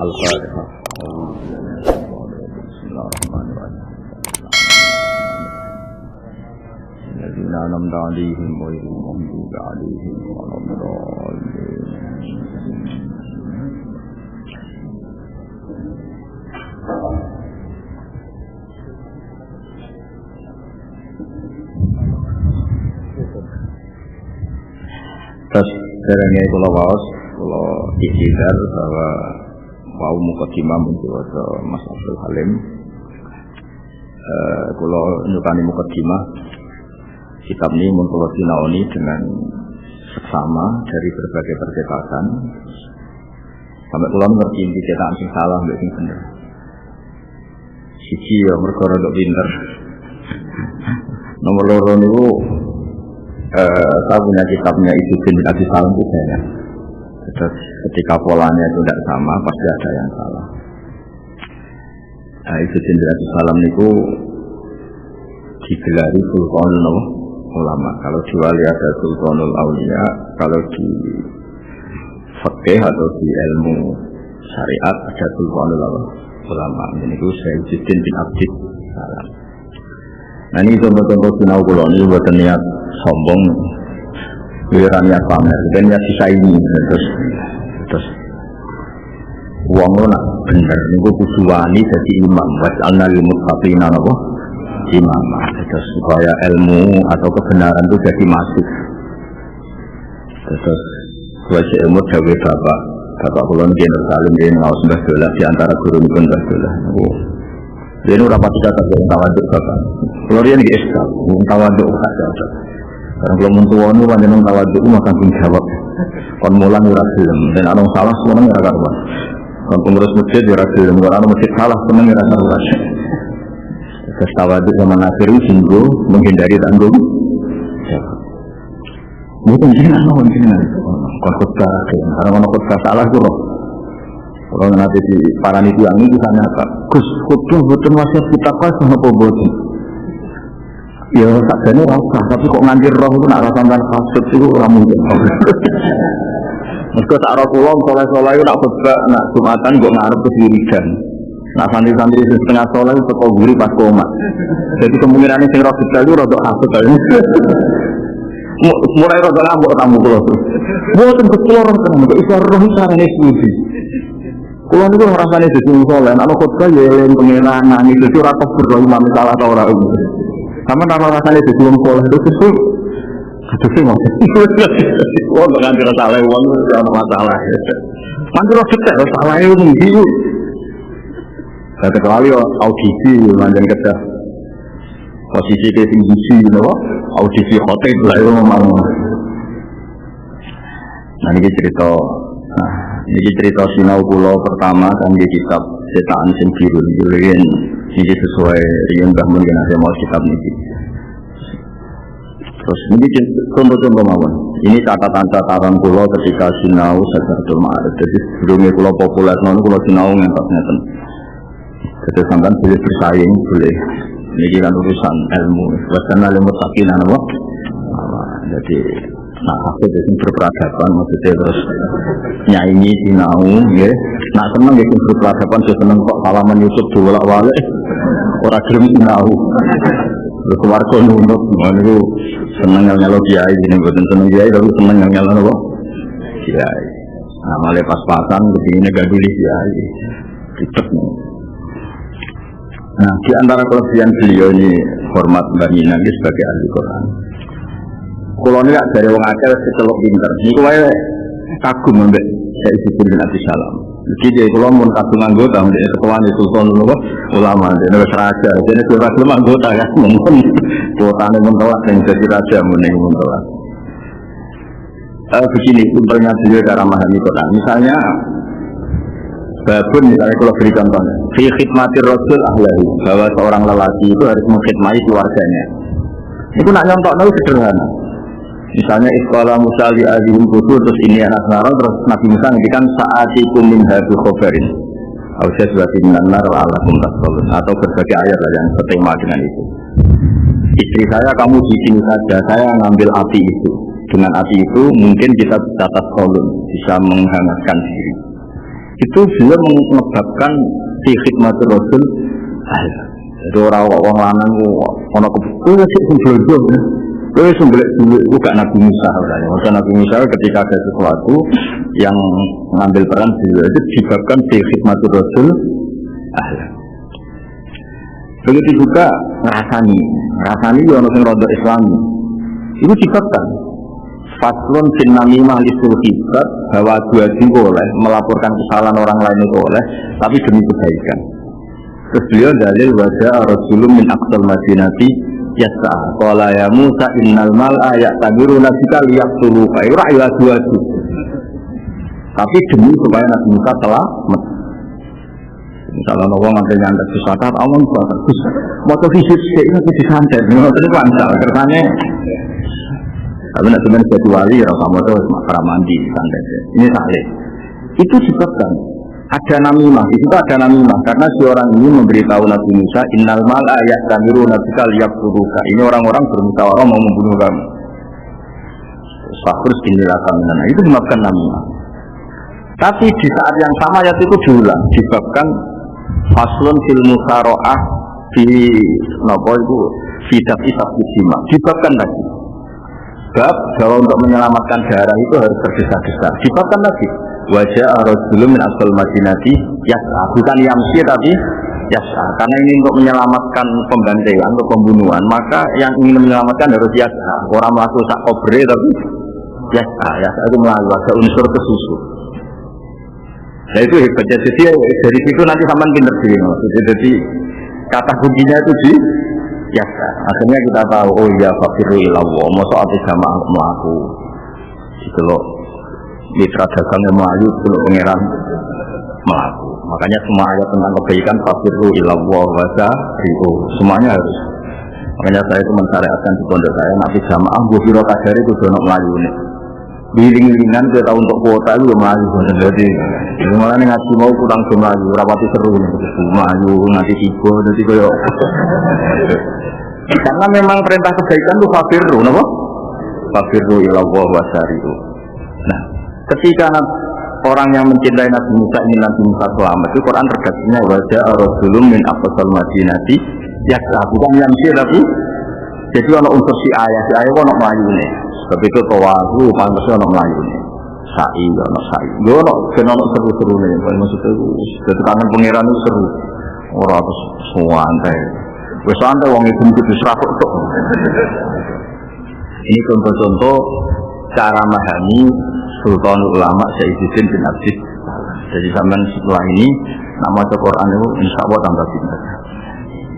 Al-Fatihah. Alladzina an'amta 'alaihim ghairil maghdubi 'alaihim waladdallin. Terus derenge kula waos, kula ikhtiar bahwa wau mukadimah muncul Mas Abdul Halim. Kula nyukani mukadimah kitab ini muncul sinaoni dengan seksama dari berbagai percetakan. Sampai kula ngerti inti cetakan sing salah mbek sing bener. Siji ya mergo rada pinter. Nomor loro niku saya punya kitabnya Izzuddin bin Abi Salam itu banyak. Terus ketika polanya itu tidak sama, pasti ada yang salah. Izzuddin bin Abi Salam itu digelari Sultanul Ulama. Kalau di wali ada Sultanul Aulia, kalau di fikih atau di ilmu syariat ada Sultanul Ulama. Ini itu Izzuddin bin Abi Salam. Nah ini contoh-contoh sinau kula ini buatan niat sombong, bukan niat pamer, dan niat sisa ini. Terus uang lo nak bener, niku kudu wani jadi imam. Waj'alna lil muttaqina apa? Imam. Terus supaya ilmu atau kebenaran itu jadi masuk. Terus wajib ilmu dawe bapak kula niki Salim nggih ngaos Mbah Dolah di antara guru pun Mbah Dolah. Dia ini rapat kata dengan tawaduk bapak. Kalau dia ni esok, tawaduk saja. Karena kalau mentuan itu panjang tawaduk makan pun jawab. Kon mulang irasil, dan orang salah semua orang karuan. Kon pengurus masjid irasil, orang masjid salah semua orang karuan. Terus tawaduk sama nafiru singgung menghindari tanggung. Bukan jangan. Kon khutbah, karena kalau khutbah salah tu. Kalau nanti di para nitu yang ini tanya apa? Gus, betul wasiat kita pas sama poboti. Ya sakjane rasa, tapi kok nganti roh itu nak rasakan kasut itu ora mungkin. Mergo tak ora kula soleh-soleh itu nak khotbah nak Jumatan kok ngarep kesirikan. Nak santri-santri setengah soleh itu teko guri pas komat. Jadi kemungkinan sing roh kita itu rada kasut ae. Mulai rada lambok tamu kula. Mboten betul roh tenan, kok iso roh carane suci. Kalau itu rasanya jadi soleh, anak khotbah ya yang pengenan nangis itu rata berdoa imam salah atau orang itu. Sama kalau rasanya jadi soleh itu sih mau. Wah nggak ada salah, uang itu ada masalah. Nanti roh kita salah itu mungkin. Kecuali audisi manjan kerja posisi ketinggi audisi hotel lah itu memang. Nah ini cerita. Ini cerita sinau kula pertama kan di kitab cetakan sing biru riyen iki sesuai riyen Mbah Mun yen mau kitab niki. Terus ini contoh-contoh mawon. Ini catatan-catatan kula ketika sinau Sadarul Ma'arif. Jadi sebelumnya kula populer nang kula sinau ngeten. Jadi sampean boleh bersaing, boleh. Niki kan urusan ilmu. Wasana ilmu sakinah napa? Jadi nah aku jadi berperadaban maksudnya terus nyanyi sinau ya nak seneng ya berperadaban saya seneng kok salaman Yusuf bolak-balik orang gelem sinau keluarga nunut itu seneng nyalo kiai ini bukan seneng kiai tapi seneng nyalo apa kiai nah malah pas-pasan begini gaduli kiai ribet nah di antara kelebihan beliau ini hormat Mbak Nina sebagai ahli Quran. Kalau ni dari orang akal secelok pinter. Ni kau kagum ambek saya Izzuddin bin Abi Salam. Jadi kalau mau kagum anggota, ambek ketua ni Sultan Ulama, dia raja. Jadi kalau raja anggota kan, mungkin kota ni mentawat yang jadi raja mungkin mentawat. Begini, contohnya beliau cara memahami Quran. Misalnya, babun misalnya kalau beri contohnya, fi khidmatir Rasul ahlahu, bahwa seorang lelaki itu harus mengkhidmati keluarganya. Itu nak nyontok itu sederhana. Misalnya iqala Musa li adhim kutu terus ini anak narang terus Nabi Musa ngendikan saatikum min hadhi khobarin awsya sebati minan nar wa'alakum tasawun atau berbagai ayat yang bertema dengan itu. Istri saya kamu di sini saja, saya ngambil api itu. Dengan api itu mungkin kita bisa tasawun, bisa menghangatkan diri. itu beliau menyebabkan di khidmat Rasul. Jadi orang lanang ono kebetulan sih sembelok. Kowe sembelok dulu itu gak Nabi Musa orangnya. Maka Nabi Musa ketika ada sesuatu yang mengambil peran beliau itu disebabkan di khidmat Rasul. Begitu juga ngerasani ya ono sing rondo Islami. Itu disebabkan faslun bin namimah lisul hibat bahwa dua boleh melaporkan kesalahan orang lain itu boleh, tapi demi kebaikan. Terus beliau dalil wajah Rasulullah min aqsal madinati yas'a qala ya Musa innal mal'a ya'tabiruna bika liyaqtuluka ira ila duatu. Tapi demi supaya Nabi Musa selamat. Misalnya orang nanti nyantet susahkan awan bagus motor fisik itu disantet itu pansal kersane tapi nak sebenarnya jadi wali rasa motor makara mandi santet ini saleh itu disebabkan ada namimah di situ ada namimah karena si orang ini memberitahu Nabi Musa innal mal'a ya'tamiruna bika liyaqtuluka ini orang-orang bermusyawarah mau membunuh kamu sahrus inilah kaminan itu disebabkan namimah tapi di saat yang sama ayat itu diulang disebabkan faslun fil musaro'ah di nopo itu fidat isab isima disebabkan lagi bab bahwa untuk menyelamatkan darah itu harus tergesa-gesa disebabkan lagi wajah Rasulullah min asal madinati yas'a bukan yamsi tapi yas'a karena ini untuk menyelamatkan pembantaian untuk pembunuhan maka yang ingin menyelamatkan harus yas'a orang melakukan sak kobre tapi yas'a itu melalui ada unsur kesusu. Nah itu hebatnya, jadi dari situ nanti sampean pinter sih, jadi kata kuncinya itu di ya, akhirnya kita tahu oh iya fakiru ilallah, masa atas sama melaku, itu loh mitra dagang yang melayu itu loh pangeran melaku, makanya semua ayat tentang kebaikan fakiru ilallah wasa ribu, semuanya harus, makanya saya itu mensyariatkan di pondok saya nabi jamaah gue biro kadari itu dono melayu nih. Biling-bilingan kita tahu untuk kuota itu melayu jadi malah ngaji mau kurang melayu rapati seru melayu nanti tiba nanti koyo karena memang perintah kebaikan itu fafiru napa fafiru ilallah wasari'u. Nah ketika orang yang mencintai Nabi Musa ini Nabi Musa selamat itu Quran terkasihnya wajah Rasulullah min aqsal madinati yas'a bukan yang sih tapi jadi kalau unsur si ayah ono melayu nih sebab itu tawazu pantasnya ono melayu nih sa'i ono sa'i gue ono seru-seru nih maksudnya jadi kangen pengiran itu seru orang terus santai gue santai wong itu begitu serapuk tuh ini contoh-contoh cara memahami Sultan Ulama Saifuddin bin Abdid. Jadi sampean setelah ini nama Quran itu insya Allah tambah pintar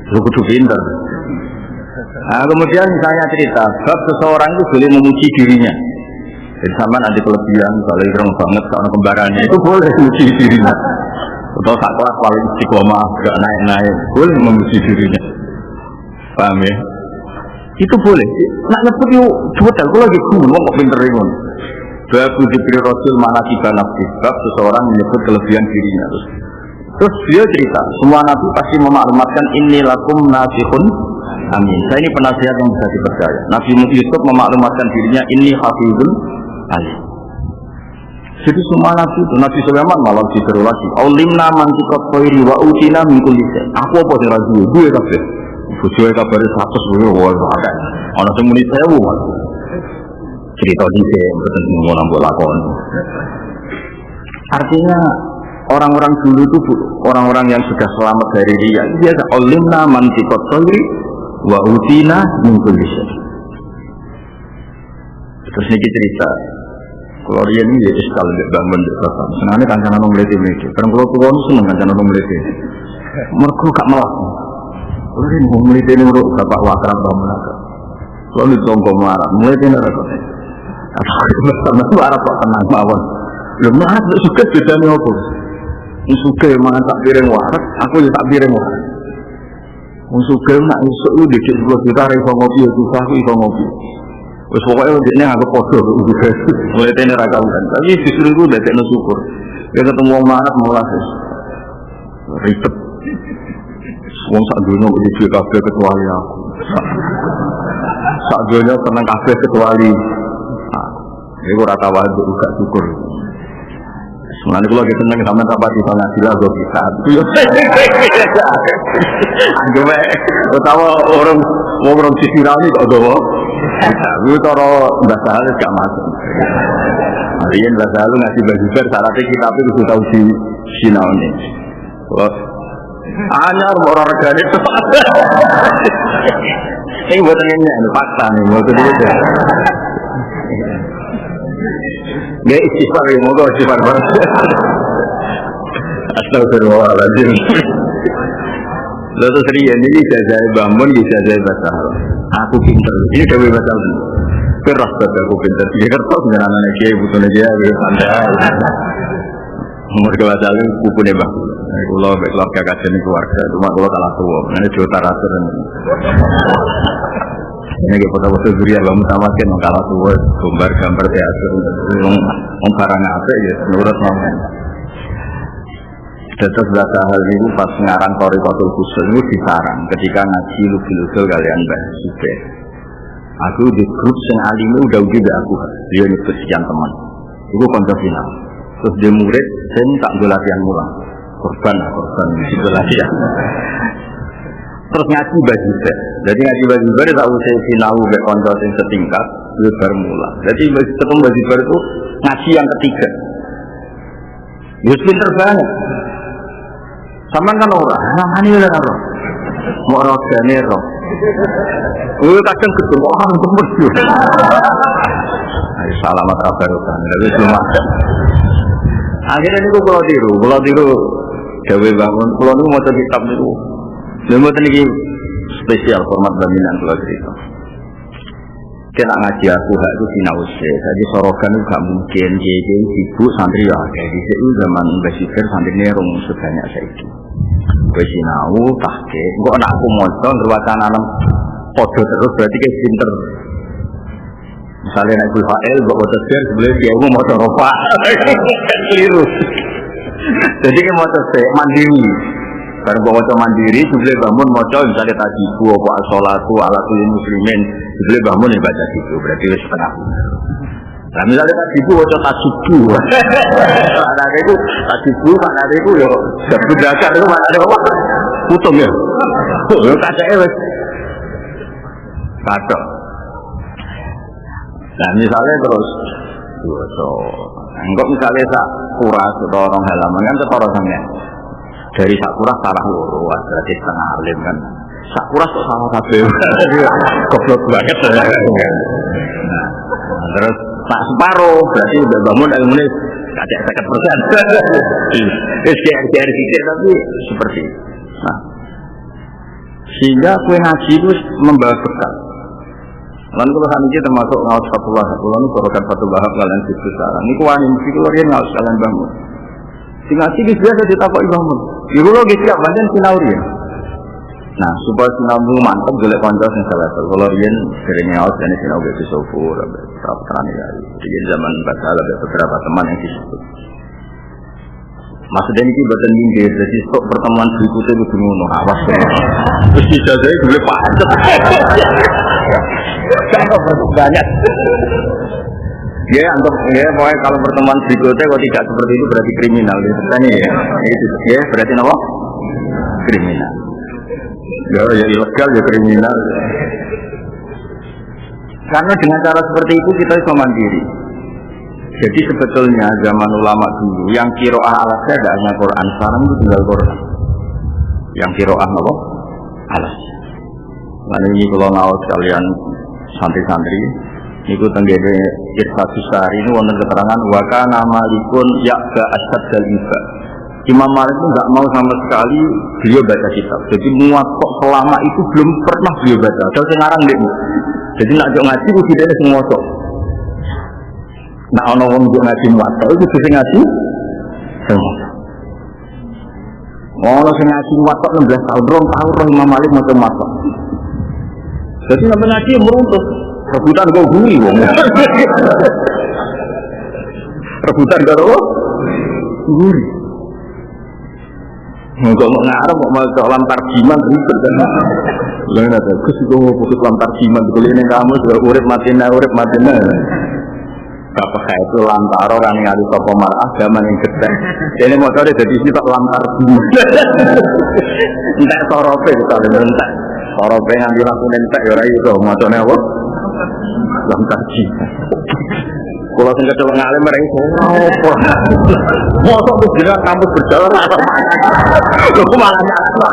cukup pintar. Nah, kemudian misalnya cerita, bab seseorang itu boleh memuji dirinya. Jadi sama nanti kelebihan, kalau ireng banget, kalau kembarannya itu boleh memuji dirinya. Atau tak kelas paling istiqomah, gak naik-naik, boleh memuji dirinya. Paham ya? Itu boleh. Nak nyebut yuk, coba aku lagi ngomong kok pinter ingun. Bab diberi Rasul mana tiba nafsi, bab seseorang menyebut kelebihan dirinya. Terus dia cerita, semua nabi pasti memaklumatkan ini lakum nasihun. Amin. Saya ini penasihat yang bisa dipercaya. Nabi Yusuf memaklumatkan dirinya ini hafizun alim. Jadi semua nabi itu Nabi Sulaiman malah disuruh lagi. Aulimna mantiqat khairi wa utina min kulli shay. Aku apa sing ragu? Duwe kabeh. Bojoe kabare 100 duwe wae akeh. Ana sing muni 1000. Cerita dise mboten ngono mbok lakon. Artinya orang-orang dulu itu orang-orang yang sudah selamat dari dia. Dia aulimna mantiqat khairi wa utina min kulli shay. Terus niki cerita kalau dia ini ya iskal bangun di kota. Senangnya kancanan orang meliti-meliti. Karena kalau tuan senang kancanan orang meliti. Mereka gak melaku. Kalau ini mau meliti ini menurut bapak wakram kamu nak. Kalau itu tongkol marah, meliti ini ada. Karena itu arah pak tenang mawon. Belum marah suka beda nih apa? Suka mangan tak piring warak, aku ya tak piring warak. Suka nak isuk lu dikit 10 juta iso ngopi ya susah aku iso ngopi. Wes pokoknya dia nggak podo, mulai tener agak kan. Tapi justru itu udah tekno syukur. Dia ketemu orang marah malah ribet. Wong sak dunia menuju kafe kecuali aku. Sak dunia tenang kafe kecuali. Ini rata wajib juga syukur. Sebenarnya kalau kita seneng sama tempat di sana sila gue bisa. Anggap utawa orang Sisirau ini kok gue. Gue toro bahasa halus gak masuk. Harian bahasa halus ngasih baju ber syaratnya kita tapi gue tahu si Sinau ini. Anyar orang regane itu. Ini buat ini fakta nih, mau tuh dia. Gak istighfar ya, mau istighfar banget. Astagfirullahaladzim. Lalu serius ini ijazah bangun, ijazah bahasa Arab. Aku pinter, ini dewi bahasa Arab. Keras banget aku pinter. Dia kertas dengan anak kiai butuh aja, santai. Umur bahasa Arab kupunya bang. Kalau keluarga kajian keluarga, cuma kalau kalah tua, ini juta ratus. Ini kita foto-foto durian, kamu tamakin kalah tua, gambar teater, barang apa ya, menurut mama. Tetap bahasa hal ini pas ngarang Thariqatul Khusus itu disarang ketika ngaji lugil-lugil kalian bahas juga. Aku di grup yang alimnya udah juga aku, dia nyebut sekian teman. Itu konco final. Terus dia murid, saya tak boleh latihan mulang. Korban itu latihan. Terus ngaji baju ber. Jadi ngaji baju ber tak usah sinau be konco sing setingkat, itu baru mulang. Jadi ketemu baju ber itu ngaji yang ketiga. Yus pinter banget. Saman kan orang, namanya lah orang. Mau orang ganero. Kadang gedung orang untuk merdu. Salamat kabarukan. Tapi cuma. Akhirnya ini kalau tiru. Dewi bangun. Kalau ini mau kitab itu. Dia mau ini spesial format jaminan kalau cerita. Kita ngaji aku itu sinause. Jadi sorokan itu gak mungkin. Jadi sibuk santri ya. Jadi itu zaman basiker santri ini rung sebanyak saiki. Gue sinau tahke. Kok nak aku moco berwacana alam podo terus berarti kayak pinter. Misalnya naik Bulhael, gue moco ser sebelum dia mau moco ropa. Keliru. Jadi kayak moco ser mandiri. Karena gue moco mandiri sebelum bangun moco misalnya tajibu apa asolatu alatul muslimin sebelum bangun ya baca gitu berarti wis setengah. Nah misalnya tajibu moco tajibu. Anak itu tajibu anak itu yo gabung dakar itu mana ada apa? Putung ya. Yo kacake wis. Kacau. Nah misalnya terus so enggak misalnya sak kuras atau orang halaman kan ketara sampean. Dari sakuras sarah loro berarti setengah alim kan. Sakuras kok salah kabeh. Goblok banget. Nah, terus tak separuh berarti udah bangun ilmunya ada 50%. SKR tapi seperti itu. Nah, sehingga kue ngaji itu membawa berkah. Lalu kalau kami termasuk ngawas fatullah, kalau ini sorokan fatullah kalian diskusi. Ini kuanin mesti keluarin ngawas kalian bangun. Si ngaji itu biasa ditakoi bangun. Ibu lo gitu ya, badan sinauri. Nah, supaya sinau mantap golek kanca sing selevel. Kalau riyen sering ngawas dan sinau be sofur, terang ya. Di zaman batal ada beberapa teman yang disebut. Maksudnya ini buatan minggir, jadi stok pertemuan berikutnya itu ngono, awas ya. Terus ijazahnya boleh pacet. Kenapa banyak? Ya, anggap ya, pokoknya kalau pertemuan berikutnya kalau tidak seperti itu berarti kriminal. Tanya ya, itu ya berarti apa? Kriminal. Ya ilegal ya kriminal. Karena dengan cara seperti itu kita bisa mandiri. Jadi sebetulnya zaman ulama dulu yang kiroah alasnya tidak hanya Quran, sekarang itu tinggal Quran. Yang kiroah apa? Alas. Lalu ini kalau ngawas kalian santri-santri, itu tenggene Irsyadus Sari ini wonten keterangan wakana malikun yakba asyad dal iba. Imam Malik itu nggak mau sama sekali beliau baca kitab. Jadi muwatta selama itu belum pernah beliau baca. Kalau sekarang deh, jadi nak jauh ngaji itu tidak ada semua sok. Nah, ono wong jauh ngaji muwatta itu bisa ngaji semua. Ono sing ngaji muwatta 16 tahun, tahun Imam Malik macam muwatta. Jadi sampai ngaji meruntuh. Rebutan kau guri, wong. Rebutan kau guri. Enggak mau ngarep mau soal tarjiman ribet kan. Lain ada kus itu fokus dalam tarjiman kuliah ini kamu sudah urip matina. Bapak itu lantaro kan ngali sapa marah zaman yang gede. Dene motore dadi sitok lantar. Entek sorope kok entek. Sorope nganti langsung entek ya ora iso macane apa? Lantar ji. Kalau sing kecelok ngalih mereka opo. Mosok berjalan kampus berjalan atau lu malah nyala.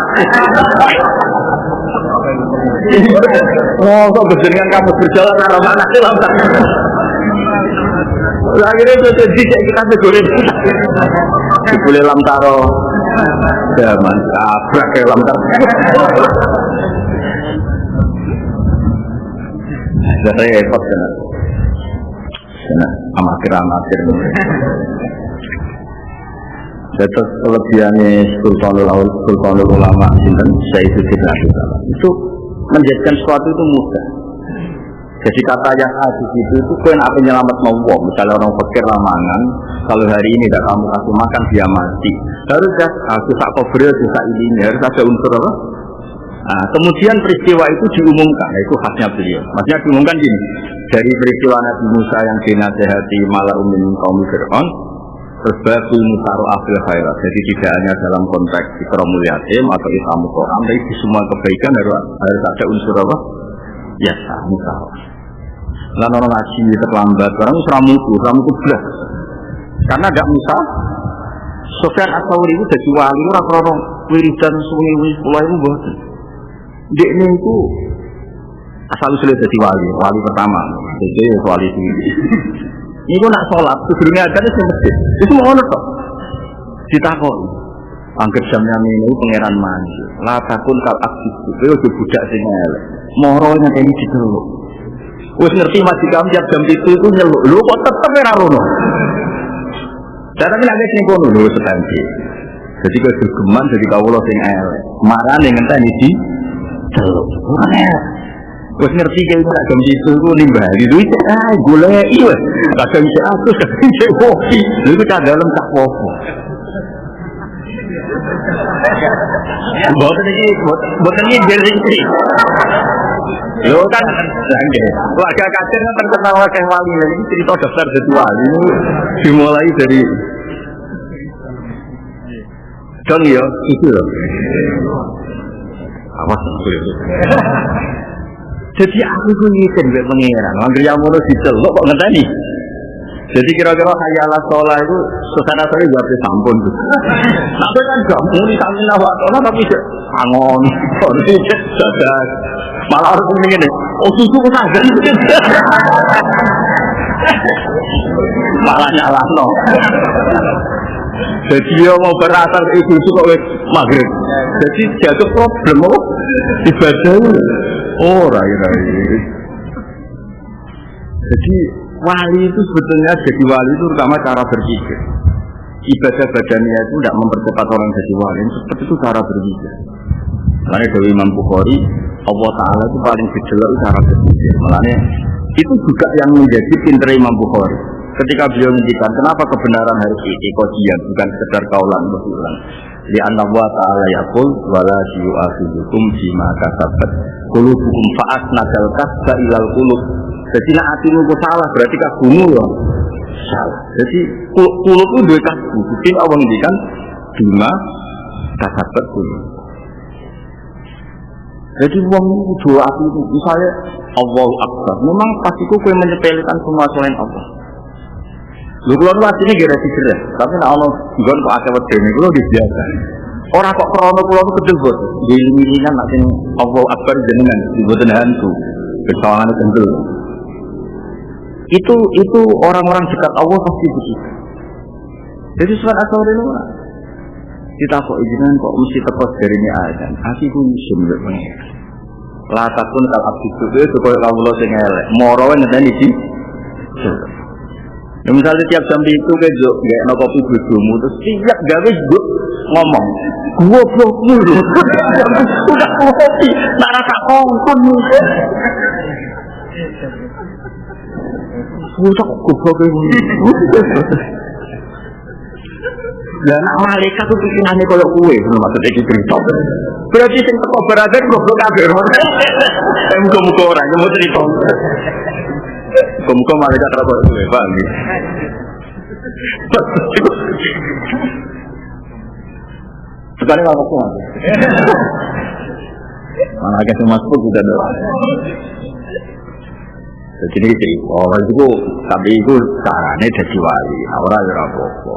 Mosok berjalan kampus berjalan atau mana sih lantar. Akhirnya jadi kita segoreng boleh lantaro zaman abrak kayak lantar saya repot karena amatir terus kelebihannya Sultanul Ulama Syaifuddin Abdul Salam itu menjadikan sesuatu itu mudah. Jadi kata yang hadis itu kau yang apa nyelamat mau, misalnya orang fakir lamangan, kalau hari ini tidak kamu kasih makan dia mati. Harus aku tak kobrol, susah ini harus ada unsur apa? Nah, kemudian peristiwa itu diumumkan, itu khasnya beliau. Maksudnya diumumkan gini, dari peristiwa Nabi Musa yang dinasehati mala'un min qaumi Fir'aun, terus babil musaru afil khairat. Jadi tidak hanya dalam konteks ikramul yatim atau islamu Quran, tapi di semua kebaikan harus ada unsur apa? Ya, musaru. Lalu orang ngaji terlambat, orang seramuku belas. Karena tidak Musa, Sofyan Ats-Tsauri itu jadi wali, orang wiridan sungai pulau itu buat. Dia ini itu asal usulnya jadi wali pertama. Jadi wali ini. Ini pun nak sholat, sebelumnya ada di masjid. Itu mau nonton toh. Ditakon. Angkat jamnya ini pangeran mandi. Latakun kal aktif. Itu budak sing elek. Moronya ini diceluk. Wes ngerti majikan tiap jam itu nyeluk. Lu kok tetep ora rono. Cara nek nek sing kono lho sedanti. Jadi kegeman jadi kawula sing elek. Marane ngenteni di celuk. Wes ngerti kayak ora jam itu nimbali duit goleki wes. Kadang iki aku kadang iki kopi. Lha tak dalem tak popo. Boten iki berhenti. Yo kan keluarga kader kan terkenal akeh wali ini cerita daftar jadi wali dimulai dari dong yo itu loh awas jadi aku tuh ngisen mbek pangeran anggere yang ngono diceluk kok ngenteni jadi kira-kira hayalah sholah itu susana sore buat sampun tapi kan gak muni samina wa ta'ala tapi angon sadar malah harus begini oh susu kesadan malah nyala no jadi dia mau berasal ke susu kok maghrib jadi jatuh problem oh ibadah oh rai jadi wali itu sebetulnya jadi wali itu terutama cara berpikir ibadah badannya itu tidak mempercepat orang jadi wali seperti itu cara berpikir. Makanya dari Imam Bukhari Allah Ta'ala itu paling gejolak cara berpikir. Makanya itu juga yang menjadi pinter Imam Bukhari. Ketika beliau menjelaskan kenapa kebenaran harus ikojian bukan sekedar kaulan berulang. Li'anna Allah Ta'ala yaqul wala yu'akhidukum bima kasabat qulubukum fa'at nadal kasba ilal qulub. Jadi nak hatimu kok salah berarti kamu loh salah. Jadi qulub itu dua kasbu. Jadi Allah menjelaskan bima kasabat qulub. Jadi uang itu dua hati itu, misalnya Allahu Akbar, memang pastiku kau menyepelekan semua selain Allah. Lu kalau aslinya gak ada tapi nak Allah juga kok ada wedeni, kalau dibiasa. Orang kok krono pulau itu kecil bos, diiling-ilingan nanti Allahu Akbar jenengan dibuatin hantu, kesalahan kecil. Itu orang-orang dekat Allah pasti begitu. Jadi surat As-Saur itu kita kok izinan kok mesti tepat dari ini aja. Aku pun sumber pengen. Latakun kal abdu itu supaya kamu lo sing elek. Morowen ngene iki. Ya misalnya tiap jam itu kayak jo, nggak no kopi bojomu terus siap gawe jo ngomong. Goblok mulu. Udah kopi, nak rasa kongkon. Udah goblok mulu. Lah nek malaikat itu pikirannya koyo kowe, maksud iki cerita. Berarti sing teko beradan goblok kabeh. Muga-muga ora nyebut cerita. Muga-muga malaikat ra kok suwe, Pak. Sekarang apa kok? Mana agak masuk juga ada. Jadi itu tapi itu caranya jadi wali. Orang yang apa-apa.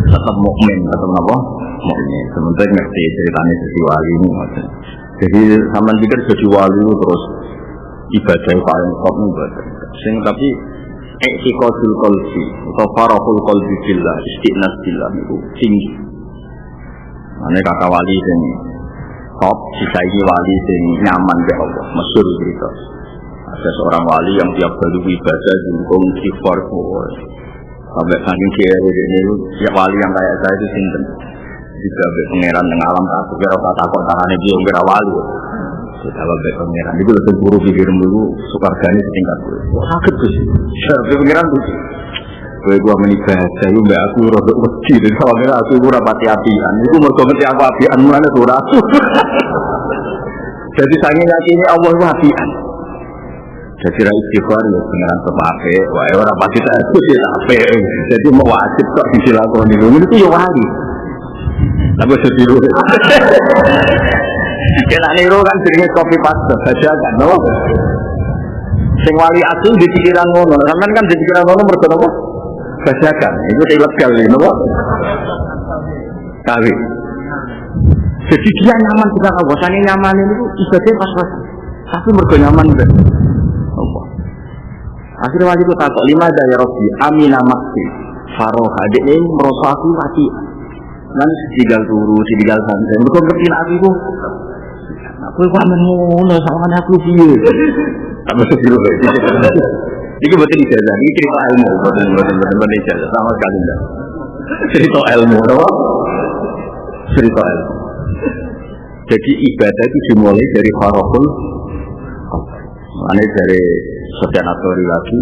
Tetap mukmin, tetap apa? Mukmin. Sementara ngerti ceritanya jadi wali ini. Jadi sama pikir jadi wali terus ibadah paling top ibadah. Sing tapi istiqodul qalbi atau farahul qalbi billah, istiqnas billah itu tinggi. Ane kata wali sing top, sisa ini wali sing nyaman be Allah, masyhur cerita. Ada seorang wali yang tiap kali ibadah jungkung istighfar sampai saking kira ini ya wali yang kayak saya itu sinten. Juga be pangeran teng alam tak kira takut tangannya dia kira wali. Kalau be pangeran itu lebih buru pikir dulu sukargane setingkat gue. Sakit tuh sih. Be pangeran tuh. Gue menikah saya mbak aku rodok wedi dan soalnya aku ora pati apian. Iku mergo ngerti aku apian mulane ora. Jadi sange yakini Allah ku apian. Jadi ra istighfar ya pangeran sepape, wae ora pati tak ape. Jadi mau wajib kok dilakoni. Itu ya wali. Tapi sediru. Kena niru kan jenenge copy paste saja kan, no? Sing wali asli di pikiran ngono, sampean kan di pikiran ngono mergo apa? Bajakan, itu ilegal ini, no? Kawi. Jadi dia nyaman juga kawasannya nyaman itu ibadahnya pas-pas. Tapi mergo nyaman kan. Apa? Akhirnya wali itu takut 5 dari Rabbi Aminah Maksi Faroha adik ini merasa aku mati. Nanti setinggal turu, setinggal santai. Mereka ngerti aku itu. Aku itu aman ngono, sama aku piye. Tapi sebelum itu. Ini betul ijazah, ini cerita ilmu, betul ijazah sama sekali enggak. Cerita ilmu, cerita ilmu. Jadi ibadah itu dimulai dari farahul. Ini dari Sufyan Ats-Tsauri lagi.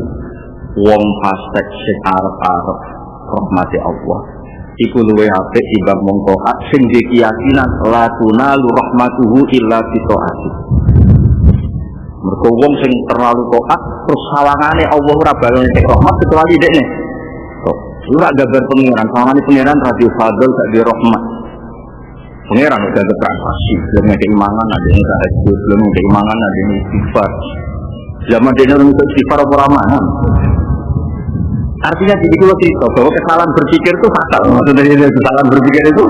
Wong fasik sing arep-arep rahmati Allah. Iku luwe apik timbang wong taat sing dikeyakinan la tunalu rahmatuhu illa bi taati. Mergo wong sing terlalu taat terus sawangane Allah ora baleni rahmat kecuali dekne. Ora gambar pengiran, sawangane pengiran radio fadl gak di rahmat. Pengiran udah transaksi, belum ada imanan, ada yang tahajud, belum ada imanan, ada yang istighfar. Zaman dia untuk istighfar apa ramahan. Artinya jadi kalau cerita bahwa kesalahan berpikir itu fatal. Maksudnya kesalahan berpikir itu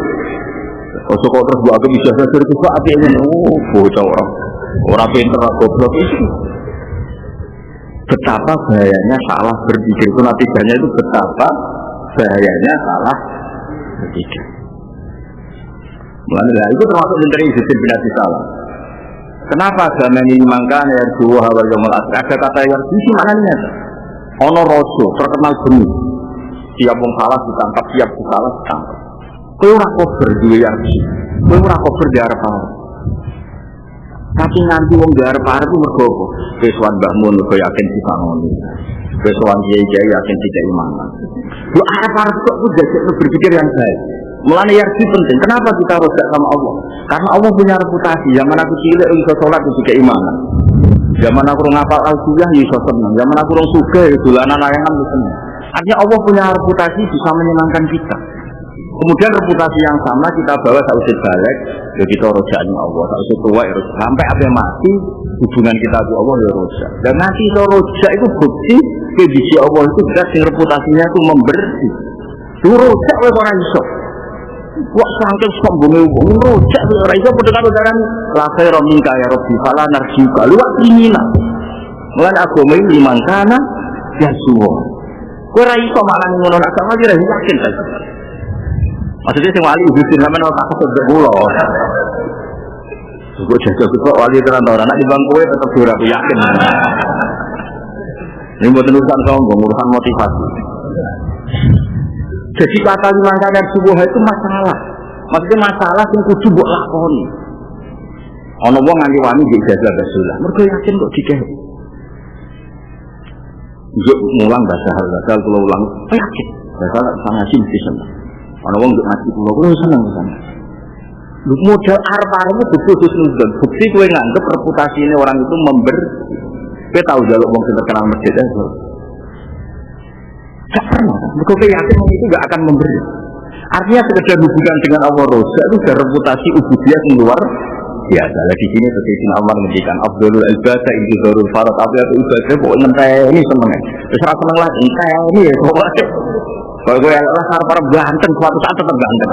kok terus buat aku bisa belajar itu kok apinya bocah orang pinter goblok itu. Betapa bahayanya salah berpikir itu natijanya itu betapa bahayanya salah berpikir. Mulanya itu termasuk dari disiplinasi salah. Kenapa agama ini mangkane yarju wa yaumul akhir? Ada kata yarju sih maknanya. Ono rojo terkenal benih. Tiap wong salah ditangkap, tiap salah ditangkap. Kowe ora kober duwe yarji. Kowe ora kober di arep-arep. Tapi nanti wong di arep-arep ku mergo apa? Wis wan Mbah Mun kok yakin dipanoni. Wis wan kiai yakin tidak imanan. Lu arep-arep kok ku jajak berpikir yang baik. Mulane yarji penting. Kenapa kita rojak sama Allah? Karena Allah punya reputasi. Zaman aku cilik iso salat iso keimanan. Zaman aku ngapal al-Qur'an iso seneng. Zaman aku rong sugih dolanan layangan iso seneng. Artinya Allah punya reputasi bisa menyenangkan kita. Kemudian reputasi yang sama kita bawa sausé balik, ya kita rojaknya Allah. Sausé tua ya rojak. Sampai ape mati hubungan kita dengan Allah ya rojak. Dan nanti itu rojak itu bukti kedisi Allah itu sudah reputasinya itu membersih. Itu rojak wis ora iso. Wah sangkel sombonge wong rojak ora iso padha karo daran la khairu minka ya rabbi fala narjuka luwak ingina. Lan agama iki mangkana ya suwo. Kowe ora iso malah ngono nek sama kira yakin ta. Maksudnya sing wali ibu sing sampean ora takut mbek kula. Kok jaga kok wali tenan ora nek timbang kowe tetep ora yakin. Ini mboten urusan sombong, urusan motivasi. Jadi kata mangkana subuh itu masalah. Maksudnya masalah yang kudu mbok lakoni. Ana wong nganti wani nggih ijazah Rasulullah. Mergo yakin kok dikeh. Njuk mulang bahasa hal kula ulang. Yakin. Bahasa sama sing seneng. Ana wong njuk ngaji kula seneng sana. Lu modal arep-arep bukti nuzul. Bukti kowe nganggep reputasi ini orang itu Kita tahu jaluk wong sing terkenal masjid itu. Tak pernah. Kau yakin itu gak akan memberi. Artinya sekedar hubungan dengan Allah Rasul itu sudah reputasi ubudiyah yang luar biasa. Di sini Sayyidina Umar menjadikan Abdul ibadah intizarul farad, tapi itu ibadah pokoknya entah ini seneng. Terus rasa seneng lagi entah ini ya pokoknya. Kalau gue rasa para ganteng suatu saat tetap ganteng.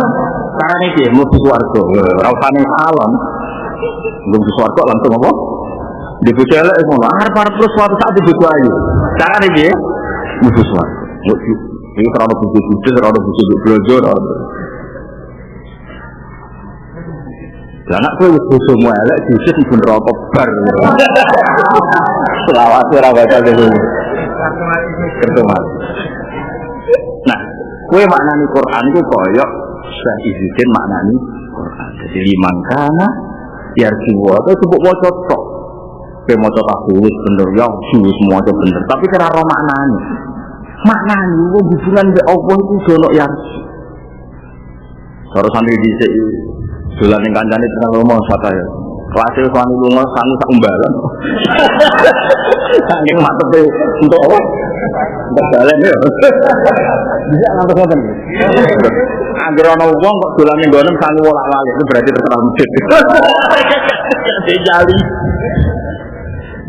Caranya dia mau suwargo, rasanya alam, belum suwargo langsung apa? Di bucelek itu para terus suatu saat dibuka ayu. Caranya dia mau suwargo. Ini terlalu bujuk-bujuk, terlalu bujuk-bujuk, anak gue bujuk semua elek, bujuk ibu rokok bar. Selawat orang baca dulu. Kartu mati. Nah, gue maknani Quran itu koyok Syekh Izzuddin maknani Quran. Jadi liman kana yarjiwa itu sebut wajah tok. Gue mau coba tulis bener ya, semua itu bener. Tapi cara roh maknani. Maknanya hubungan dengan Allah itu dono yarji. Terus santri dhisik dolan ning kancane tenan lomo sata ya. Kelasé suami lunga sanu sak umbalan. Saking matepe untuk apa? Untuk jalan ya. Bisa ngantos ngoten. Anggere ana wong kok dolan ning nggonem sanu wolak-walik itu berarti terkenal masjid. Dijali.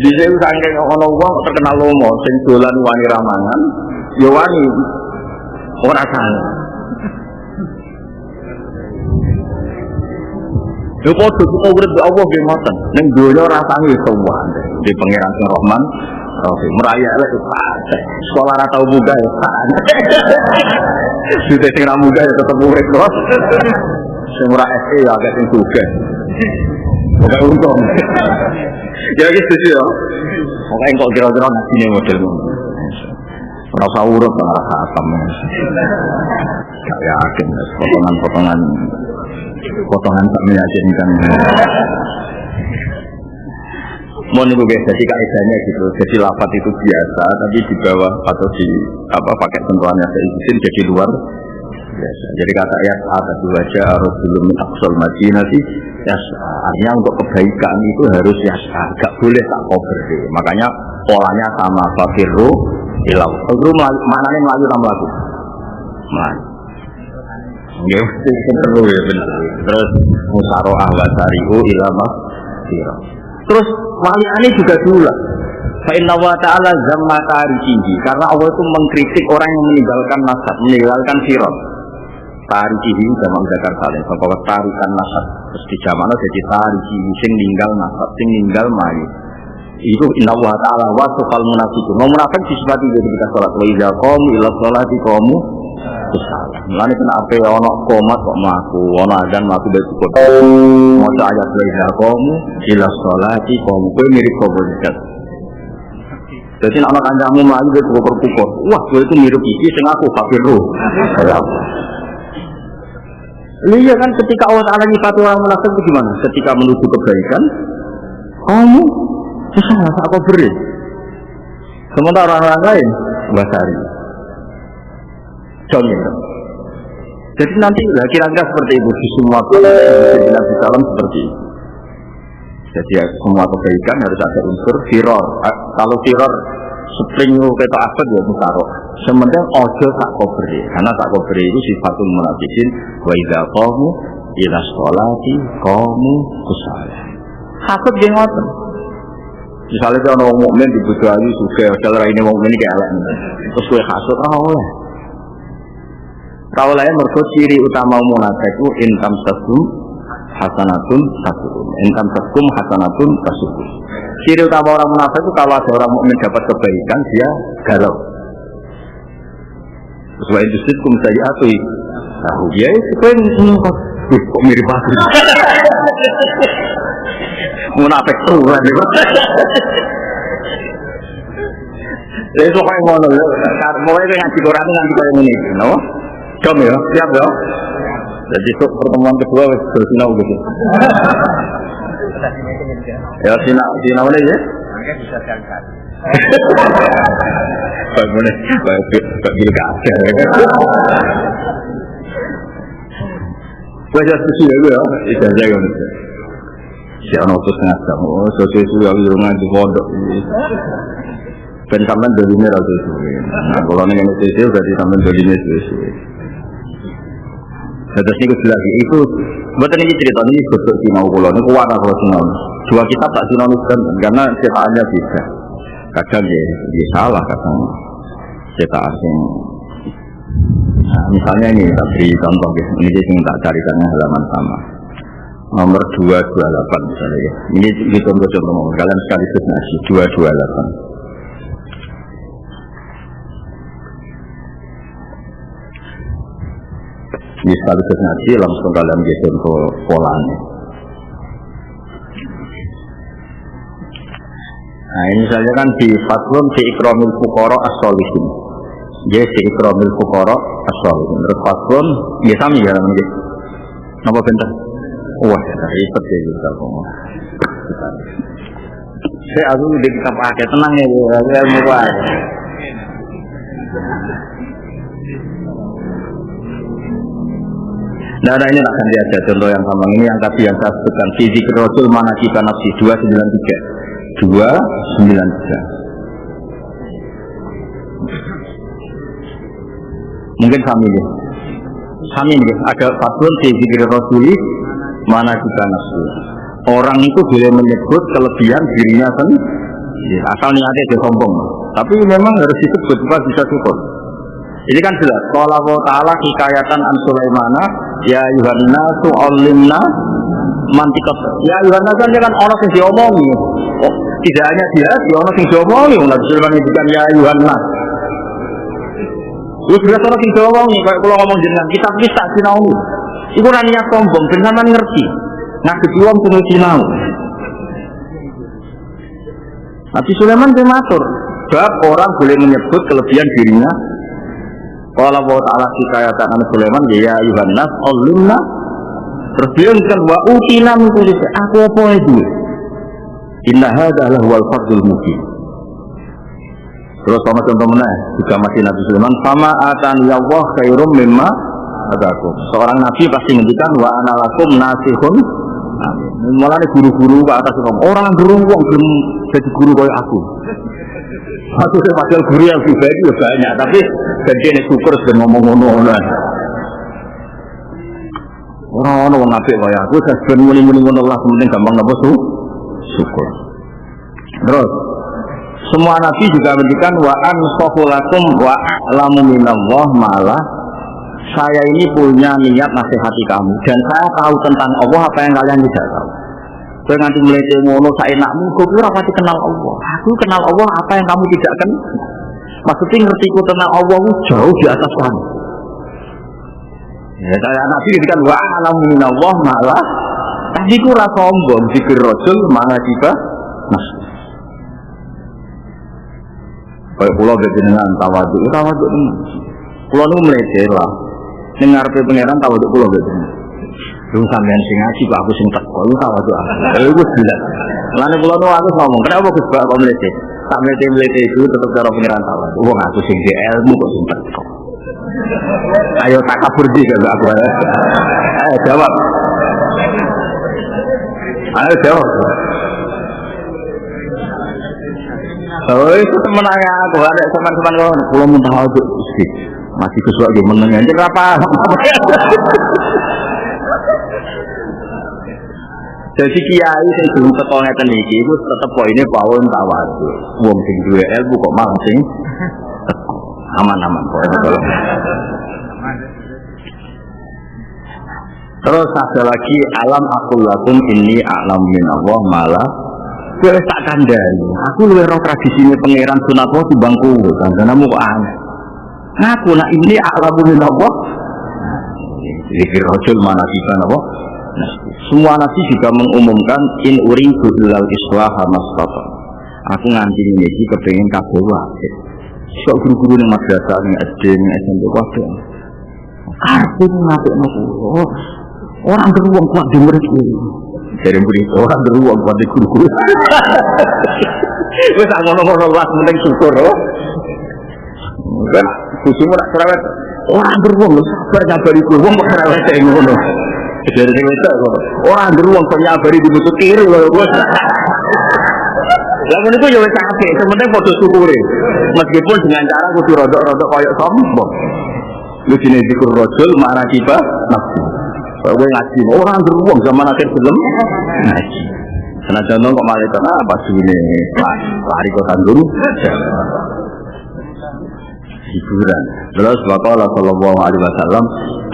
Dhisik saking ana wong terkenal lomo sing dolan wani ramangan. Ya wani ora salah. Yo padha kita urip Allah nggih ngoten. Ning donya rasane iso wae. Di pangeran Rahman, meraya elek pace. Sekolah ora tau muga ya pace. Sudah sing ra muga ya tetep urip terus. Sing ora SE ya agak sing sugih. Ora untung. Ya iki sesuatu ya. Pokoke engko kira-kira nasine model ngono. Rasa urut, rasa asam. Gak yakin, potongan tak meyakinkan. Mau nih guys, jadi kaidahnya gitu. Jadi lafaz itu biasa, tapi di bawah atau di pakai sentuhannya seizin jadi luar biasa. Jadi kata ayat ada dua aja harus belum aksol madinati. Artinya untuk kebaikan itu harus yasa, gak boleh tak cover. Makanya polanya sama fakiru ilau. Fakiru maknanya melayu sama lagu. Melayu. Ya, perlu ya benar. Terus musaroah wasariu ilama siro. Terus waliane juga dulu. Fa inna wa ta'ala zamma tarikihi. Karena Allah itu mengkritik orang yang meninggalkan nasab, meninggalkan sirot. Tarikihi zaman zakar saleh. Bahwa tarikan nasab. Terus di zamannya jadi tarikihi sing ninggal nasab, sing ninggal mayu. Itu inna wa ta'ala wa sufal munafiqun. Mau munafik disifati jadi kita sholat. Wa idza qamu ila sholati qamu salah. Mulane kena ape ana komat kok mlaku, ana azan mlaku dari cukup. Maca ayat wa idza qamu ila sholati qamu kowe mirip komunitas. Jadi anak kancamu mlaku dari cukup. Wah, kowe itu mirip iki sing aku kafiru. Iya kan ketika Allah Ta'ala nyifat orang munafik itu gimana? Ketika menuju kebaikan, kamu salah aku beri. Sementara orang lain basari. Contoh. Jadi nanti kira-kira seperti itu di semua Nabi Sallam seperti itu. Jadi ya, semua kebaikan harus ada unsur firor. Kalau firor spring kita asal ya mutarok. Sementara ojo tak kobri, karena tak kobri itu sifatul munafikin. Wa idza qamu ila sholati qamu kusala. Hasud ge ngoten. Misalnya kalau orang mukmin dibutuhkan juga, kalau ini mukmin kayak elek. Terus kowe hasud ora oleh. Ora oleh mergo ciri utama munafik itu intam tasum hasanatun tasum. Intam tasum hasanatun tasum. Ciri utama orang munafik itu kalau ada orang mukmin dapat kebaikan dia galau. Sesuai disitkum saya atui. Tahu dia itu kan kok mirip aku. Munafik tuh kan. Jadi pokoknya ngono lho. Pokoknya ngaji Quran nganti koyo ngene iki, no? Jom ya, siap ya. Jadi pertemuan kedua wis sinau gitu. Ya sinau mana ya? Mangke bisa diangkat. Bagaimana? Bagaimana kaca? Wajah suci ya gue ya, ijazah gitu. Si ana utus ngajak, oh sesuatu yang ngaji pondok iki. Ben sampean dolime ra sesuatu. Nah, kalau ning ngene iki berarti sampean dolime sesuatu. Terus niku lagi itu mboten iki cerita niki godhok sinau kula niku warna kula sinau. Dua kitab tak sinau karena cetakannya beda. Kadang ya salah kadang cetakan sing nah, misalnya ini tak beri contoh ini yang tak carikan halaman sama nomor 228 misalnya ya. Ini contoh-contoh kalian sekaligus nasi 228 ini sekaligus nasi langsung kalian bisa contoh polanya. Nah ini saja kan di fatlun fi ikramil fuqara as-sholihin. Ya fi ikramil fuqara as-sholihin. Terus fatlun ya sami ya nggih. Napa benten? Wah, ribet ya juga kok. Saya aku udah kita pakai tenang ya, ilmu wae. Nah, ini akan diajar contoh yang sama ini yang tadi yang saya sebutkan fizik rasul manakib nafsi 293. 293. Mungkin sami ya. Sami nih, ada fatwa di zikir Rasuli mana kita nafsu. Orang itu boleh menyebut kelebihan dirinya sendiri, asal niatnya dia sombong. Tapi memang harus disebut supaya bisa syukur. Ini kan jelas. Qala wa ta'ala hikayatan an Sulaimana ya Yuhanna tu'allimna mantiqat. Ya Yuhanna kan orang yang diomongi. Oh, tidak hanya dia orang yang diomongi. Nabi Sulaiman itu kan ya Yuhanna. Itu sudah orang yang diomongi. Kalau ngomong jenengan kitab bisa sinau. Iku ora niat sombong, ben sampean ngerti. Ngadepi wong kudu sinau. Nabi Sulaiman matur, bab orang boleh menyebut kelebihan dirinya. Qala wa ta'ala hikayatan an Sulaiman ya Yuhanna allimna. Terus dia kan wa utina min kulli aku apa itu? Inna hadza huwal fardul mubin. Terus sama contoh mana? Juga masih Nabi Sulaiman sama atani Allah khairum mimma atakum. Seorang nabi pasti ngendikan wa ana lakum nasihun. Amin. Mulane guru-guru ke atas orang guru wong belum jadi guru kayak aku. Aku padahal guru yang lebih baik ya banyak, tapi jadi syukur sudah ngomong-ngomong lah. Orang-orang yang nabi kayak aku, saya sudah muni-muni Allah, kemudian gampang napa syukur. Terus semua nabi juga mendikan wa ansahulakum wa a'lamu minallah malah saya ini punya niat nasihati kamu dan saya tahu tentang Allah apa yang kalian tidak tahu. Saya nanti mulai ngono saya enakmu, kau kira pasti kenal Allah. Aku kenal Allah apa yang kamu tidak kenal. Maksudnya ngertiku tentang Allah jauh di atas kamu. Ya, saya nabi kan wa a'lamu minallah malah tapi ku ora sombong zikir rasul mana kita mas. Kayak pulau dengan tawaduk tenan. Pulau nu mlete lah. Dengar pe pangeran tawaduk pulau betul. Lu sampean sing ngaji kok aku sing teko lu tawaduk. Iku jelas. Lane pulau nu aku ngomong, kenapa Gus Bak kok mlete? Tak mlete itu tetep cara pangeran tawaduk. Wong aku sing di ilmu kok sing teko. Ayo takabur di kalau aku. Ayo jawab. Ayo jawab. Oh itu teman aku ada teman-teman kau, kalau mau tahu tu masih kesuat dia menengah je apa? Jadi kiai saya dulu sekolahnya teniki, itu tetap poinnya poin tawadu. Wong sing duwe ilmu kok mancing aman-aman kok. Terus ada lagi alam akul lakum ini alam min Allah malah. Kowe tak kandhani. Aku luwih ro tradisine pangeran sunat wae timbangku, kandhanamu kok aneh. Ngaku nak ini a'lamu min Allah. Zikir rasul mana kita napa? Semua nabi juga mengumumkan in uridu illal islah mastata. Aku nganti iki kepengin kabeh wae. Sok guru-guru ning madrasah ning SD ning SMP wae. Aku ngapikno kulo. Orang beruang kuat di muridku. Dari murid orang beruang kuat di guru-guru. Wes ngono-ngono lah penting syukur loh. Kan kusimu nak cerewet. Orang beruang lho sabar nyabari kulo wong kok cerewet ngono. Jadi sing wedok kok. Ora ndur wong kok nyabari dibutuh kiri lho. Lah ngono iku ya wis apik, sementing padha syukure. Meskipun dengan cara kudu rodok-rodok koyo sombong. Lu dene dikur rajul marakiba nafsu. Kowe ngaji ora ndur wong zaman akhir film ngaji. Senajan kok malaikat apa sune lari kok tandur hiburan. Terus Bapak sallallahu alaihi wasallam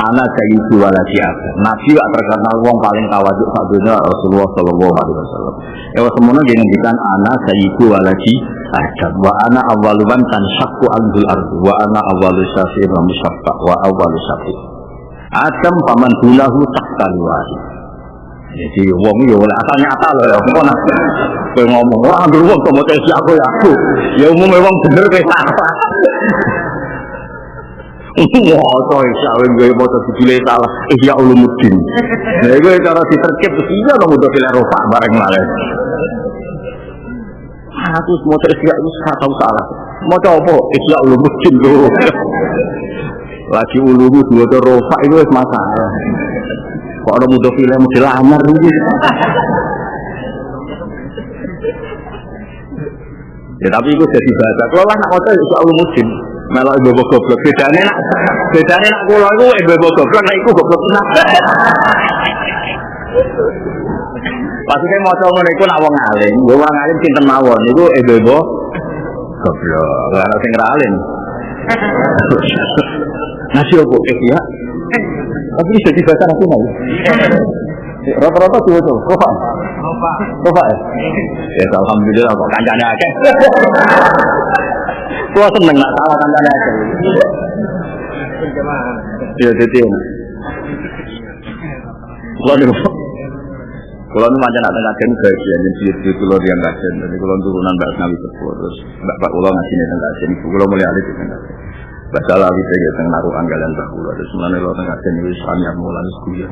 ana sayyidu waladi Adam. Nabi gak terkenal wong paling tawadhu sak dunya Rasulullah sallallahu alaihi wasallam. Ewa semono ngendikan ana sayyidu waladi Adam wa ana awwalu man tanshaqqu al-ardh wa ana awwalu syafi'in wa mushaffa wa awwalu syafi'. Adam paman dulahu tahtal wahid. Jadi wong yo asal nyata lho ya apa nak kowe ngomong ora ndur wong kok moto aku ya aku. Ya umume wong bener kowe salah. Wah, toh isyawe gue moto dijile salah. Ya ulumuddin. Lah iku cara diterkip iya kok moto pilih rofa bareng malih. Aku moto isya itu tahu salah. Moto apa? Ya ulumuddin lho. Lagi ulumu moto rofa itu wis masalah. Kok ada muda film model lamar ini. Ya tapi itu jadi bahasa. Kalau anak kota itu selalu musim. Melok ibu goblok. Bedanya nak kulo itu ibu goblok. Nah itu goblok nak. Maksudnya mau coba itu nak wong alim. Wong alim cinten mawon. Itu ibu goblok. Karena sing alim. Nasi opo ya. Tapi bisa dibaca nanti mau. Rata-rata dua tuh, Rofa ya. Ya alhamdulillah kok kancane akeh. Gua seneng nak salah kancane akeh. Ya dadi. Kalau nu macam nak kajen bagian jadi kalau yang kajen, jadi kalau turunan Mbak Nawi terus Mbak Ulo ngasih nih kajen, Ulo mulai alih itu kan. Basalah kita kita naruh anggaran bahula. Terus mana lo tengah jenis hanya mulai kuliah.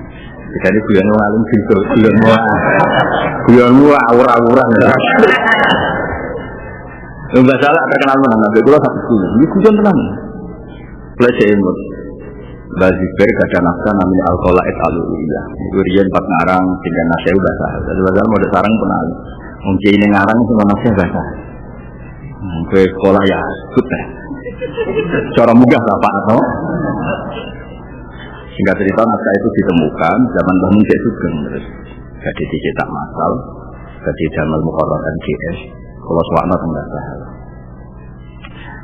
Jika ini kuliah ngalim pintu, kuliah mua aura-auran. Basalah terkenal mana? Nabi kuliah satu kuliah. Ini kuliah tenang. Belajar imut. Bazibir gada nafsa namanya al-qolaid al-uliyah. Itu rian 4 ngarang tinggal nasihat bahasa. Jadi basalah mau sarang penal. Mungkin ini ngarang semua nasihat bahasa. Ke sekolah ya sudah. Cara mudah apa atau singkat cerita naskah itu ditemukan zaman Bangun Cek Sugeng terus jadi dicetak masal jadi Jamal Muqarrar NGS kalau suara tengah sahaja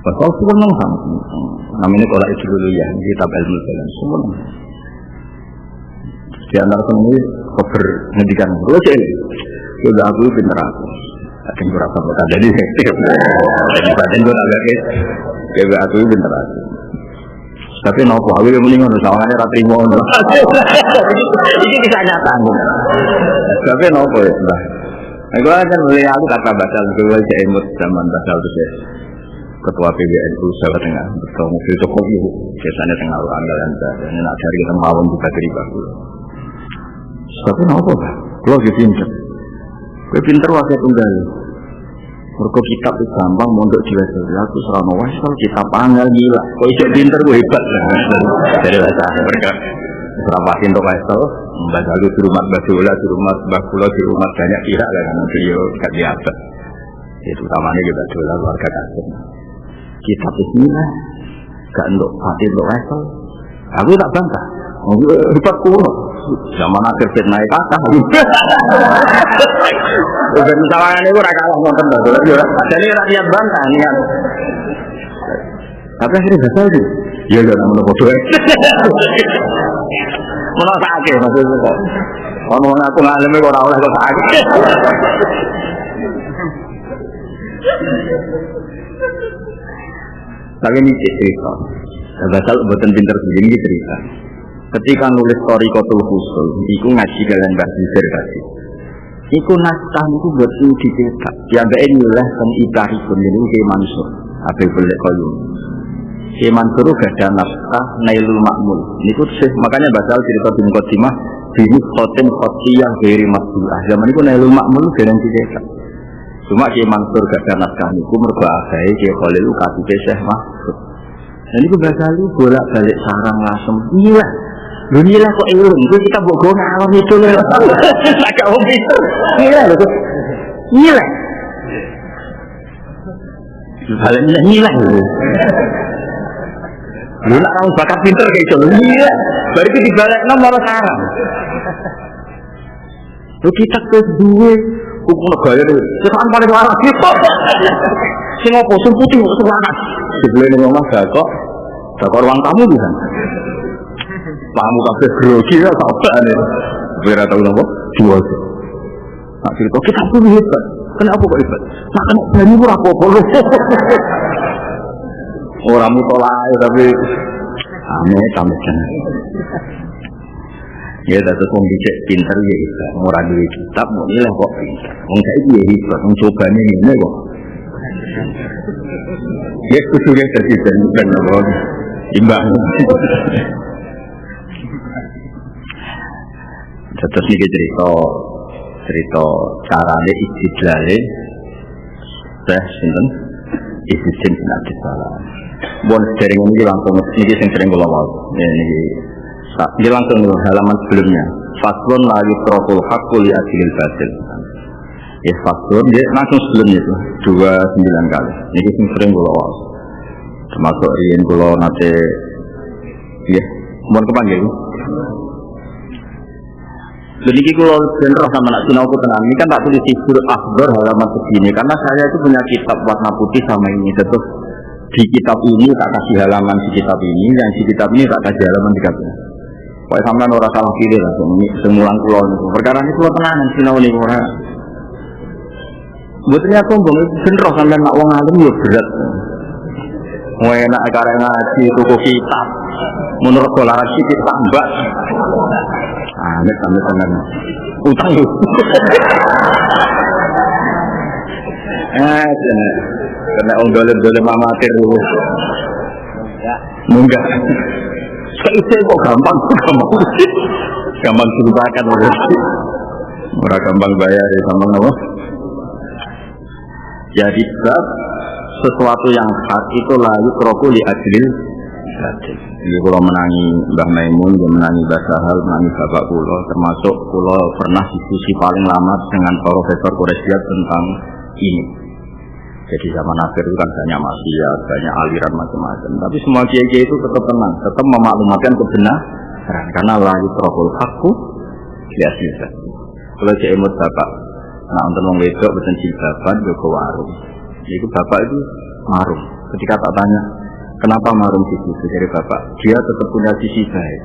betul semua nong namanya kalau itu dulu ya kitab ilmu jalan semua di antara ini koper ngendikan gue sih sudah aku pinter aku akan berapa betul jadi efektif jadi badan gue agak kayak aku pinter aku tapi nopo aku yang mending ngono sawane ra trimo ngono iki bisa nyata tapi nopo ya mbah aku kan mulai aku kata basal gue jemut zaman basal itu ketua PBNU Jawa Tengah betul mobil cukup itu biasanya tengah anggaran dan nak cari kita mawon juga dari baku tapi nopo bah kalau gue pinter wakil tunggal mergo kitab itu gampang mondok jiwa saya aku selama wasal kitab angel gila kok iso pinter gue hebat jadi bahasa mereka berapa pintu wasal membaca lu di rumah badola di rumah bakula di rumah banyak pihak kan beliau gak biasa itu utamanya kita badola keluarga kasih kitab bismillah gak untuk hati untuk wasal aku tak bangga hebat kuno zaman akhir fitnah kata bukan misalnya ini ora kalah nonton jadi rakyat bangga niat tapi akhirnya gagal itu ya gak namanya bodoh mana sakit maksudnya kok kalau aku ngalami kok ora oleh kok sakit tapi ini cerita gagal buatan pinter begini cerita ketika nulis story Kotul Husul itu ngaji kalian Mbak Zizir tadi itu naskah itu buat dicetak diambil nilai dan ibarikun ini ke Mansur Habib Al-Qayyum ke Mansur gak ada naskah Nailul Ma'mul ini tuh makanya basal cerita di Muqaddimah bini khotin khotiyah beri masbu'ah zaman itu Nailul Ma'mul jarang dicetak cuma ke Mansur gak ada naskah itu merbagai ke Khalil Ukati Syekh Mahfud dan itu basal itu bolak balik sarang langsung iya Lu nilai kok ilmu, itu kita bohong alam itu loh. Agak om itu. Nilai loh, nilai. Halnya nilai. Lu nak orang bakat pinter kayak itu, nilai. Baru itu dibalik nomor sekarang. Lu kita kedua, hukum negara itu, sekarang paling waras gitu. Sing opo sing putih kok semangat. Sebelum ngomong kok ruang tamu di sana. Tamu kabeh grogi ya sabane. Ora tau napa? Dua. Tak cerita kita pun hebat. Kenapa kok hebat? Nak kena banyu ora apa-apa lho. Ora mutolae tapi ame kan. Ya dadi wong dicek pinter ya iso. Ora duwe kitab mau nilai kok pinter. Wong saiki ya hebat, wong cobane ngene kok. Ya kudu ya dadi ben apa imbang. Terus ini cerita carane istidlale teh sinten istidlal nanti salah. Bon sering ini langsung ini sing sering kula wau. Ini langsung halaman sebelumnya. Faslun la yutraful haqqu li ajlil batil. Ya faslun dia langsung sebelumnya itu 29 kali. Ini sing sering kula wau. Termasuk riyen kula nate ya mohon kepanggil. Jadi kalau general sama nak sinau aku tenang, ini kan tak tulis di surah Akhdar halaman segini, karena saya itu punya kitab warna putih sama ini, terus di kitab ini tak kasih halaman di kitab ini, yang di kitab ini tak kasih halaman di kitab ini. Pokoknya sama orang salah pilih lah, semulang pulau itu. Perkara ini pulau tenang, sinau ini orang. Buatnya aku ngomong general sama nak uang alim ya berat. Mau enak karena ngaji toko kitab, menurut dolar sedikit tambah. Amit utang yuk. Kena dolim amatir dulu. Enggak. Saya kok gampang ceritakan orang gampang bayar sama apa? Jadi sesuatu yang hak itu layu kroku li ajlil. Jadi kalau menangi Mbah Maimun, menangi Mbah Sahal, menangi Bapak Kulo, termasuk Kulo pernah diskusi paling lama dengan Profesor Quraisyah tentang ini. Jadi zaman akhir itu kan banyak maksiat, banyak aliran macam-macam. Tapi semua kiai-kiai itu tetap tenang, tetap memaklumatkan kebenaran. Karena la yutraful haqqu biasa. Kalau saya imut Bapak, nah untuk orang wedok betul jilbaban juga warung. Jadi Bapak itu marung. Ketika tak tanya, kenapa marung di situ dari Bapak? Dia tetap punya sisi baik.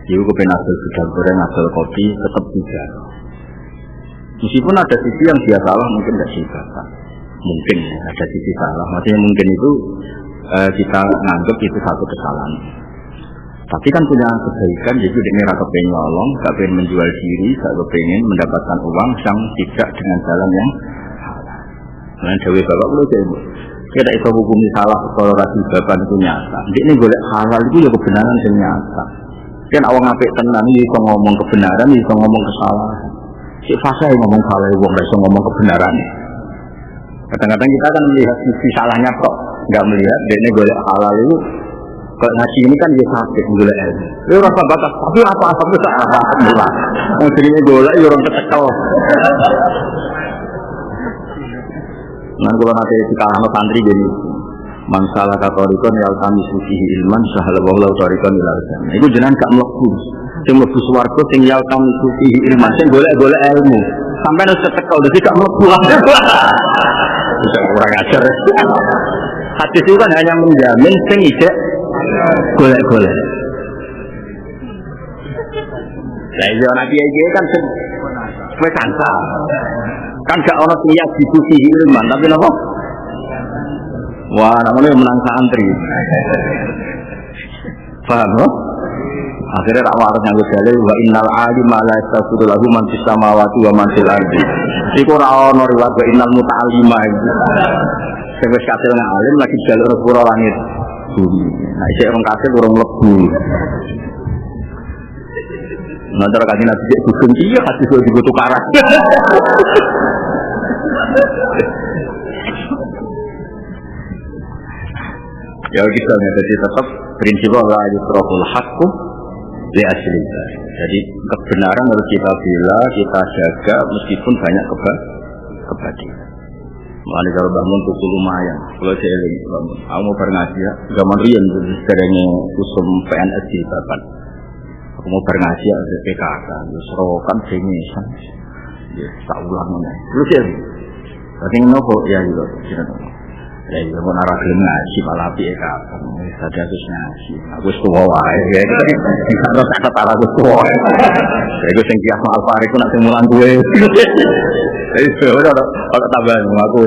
Dia kepen hasil sudah goreng, hasil kopi, tetap juga. Meskipun ada sisi yang dia salah, mungkin tidak sih Bapak. Mungkin ada sisi salah. Maksudnya mungkin itu kita menganggap itu satu kesalahan. Tapi kan punya kebaikan, jadi dia rasa pengen nyolong, gak pengen menjual diri, gak pengen mendapatkan uang yang tidak dengan jalan yang salah. Nah, Dewi Bapak perlu jadi. Kita itu hukum salah kalau rasi bapak itu nyata. Ini boleh halal itu ya kebenaran yang nyata. Kan awang apik tenan iso ngomong kebenaran, iso ngomong kesalahan. Si fase ngomong salah wong iso ngomong kebenaran. Kadang-kadang kita kan melihat sisi salahnya kok, enggak melihat ini boleh halal itu. Kok ngaji ini kan dia sakit boleh ilmu. Itu rasa batas, tapi apa-apa itu tak alhamdulillah. Yang seringnya boleh ya orang ketekel. Nah, kalau nanti kita anak santri jadi masalah katorikon yang kami sucihi ilman sahalah katorikon ilarsan. Itu jenengan gak mlebu. Sing mlebu swarga sing yang kami sucihi ilman sing golek-golek ilmu. Sampai harus ketekel dadi gak mlebu. Bisa kurang ajar. Hadis itu kan hanya menjamin sing ijek golek-golek. Lah iya nabi iki kan wis kanca. Kan gak ono sing ya diskusi ilman, tapi napa? Wah, namanya menang santri. Paham loh? Akhirnya tak waras nganggo dalil wa innal alima la yastaghfiru lahu man fis samawati wa man fil ardi. Iku ora ono riwayat wa innal muta'allima itu. Sing wis kasil ngalim lagi jalur sepuro langit. Nah, isih orang kafir urung mlebu. Nanti orang nabi cek dukung iya kasih gue dibutuh karat. Ya kita jadi tetap prinsip Allah yutraful haqqu li asli. Jadi kebenaran harus kita bela, kita jaga meskipun banyak kebatilan. Mulai kalau bangun tuh lumayan. Kalau saya lagi bangun, aku mau ngaji ya. Zaman rian sekarangnya usum PNS di Bapak. Aku mau ngaji ya di PKK. Serokan senisan. Ya tak ulang nih. Terus ya. Tapi nopo ya juga. Ya juga mau narah ngaji malah PKK. Tadi aku ngaji. Aku tua ya. Kalau tak kata aku tua. Aku sengki asal Alfari aku nak semulan gue. Udah tambahan aku.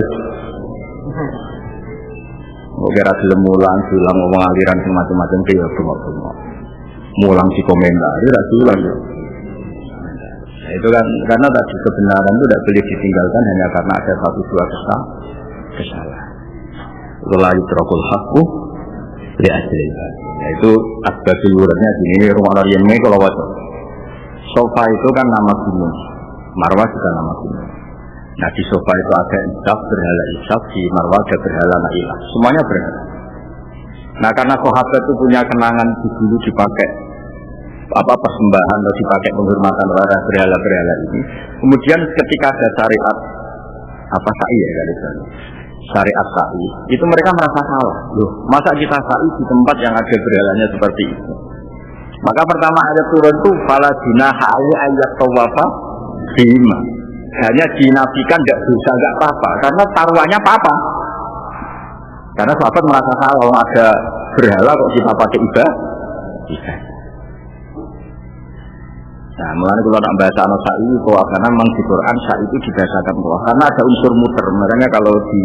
Kira gelem mulang ngomong aliran macam-macam dia semua. Mulang di komentar, itu rasulan ya. Nah, itu kan karena tadi kebenaran itu tidak boleh ditinggalkan hanya karena ada satu dua kesalahan. Itulah yutrakul haqqu li ajliha. Itu asbabul wuradnya gini rumah Aryan ini kalau wajar. Sofa itu kan nama gunung, Marwah juga nama gunung. Nah di sofa itu ada isab, berhala isab, di Marwah ada berhala Nailah, semuanya berhala. Nah karena sahabat itu punya kenangan dulu dipakai persembahan atau dipakai penghormatan terhadap berhala-berhala ini. Kemudian ketika ada syariat sa'i ya kali syariat sa'i, itu mereka merasa salah. Loh, masa kita sa'i di tempat yang ada berhalanya seperti itu? Maka pertama ayat turun itu fala junaha ayat tawafa bima. Hanya dinafikan tidak dosa, tidak apa-apa karena taruhannya apa-apa. Karena sahabat merasa salah ada berhala kok kita pakai ibadah. Nah, mulanya kalau nak bahasa anak sa'i itu karena memang di Quran sa'i itu dibahasakan karena ada unsur muter. Makanya kalau di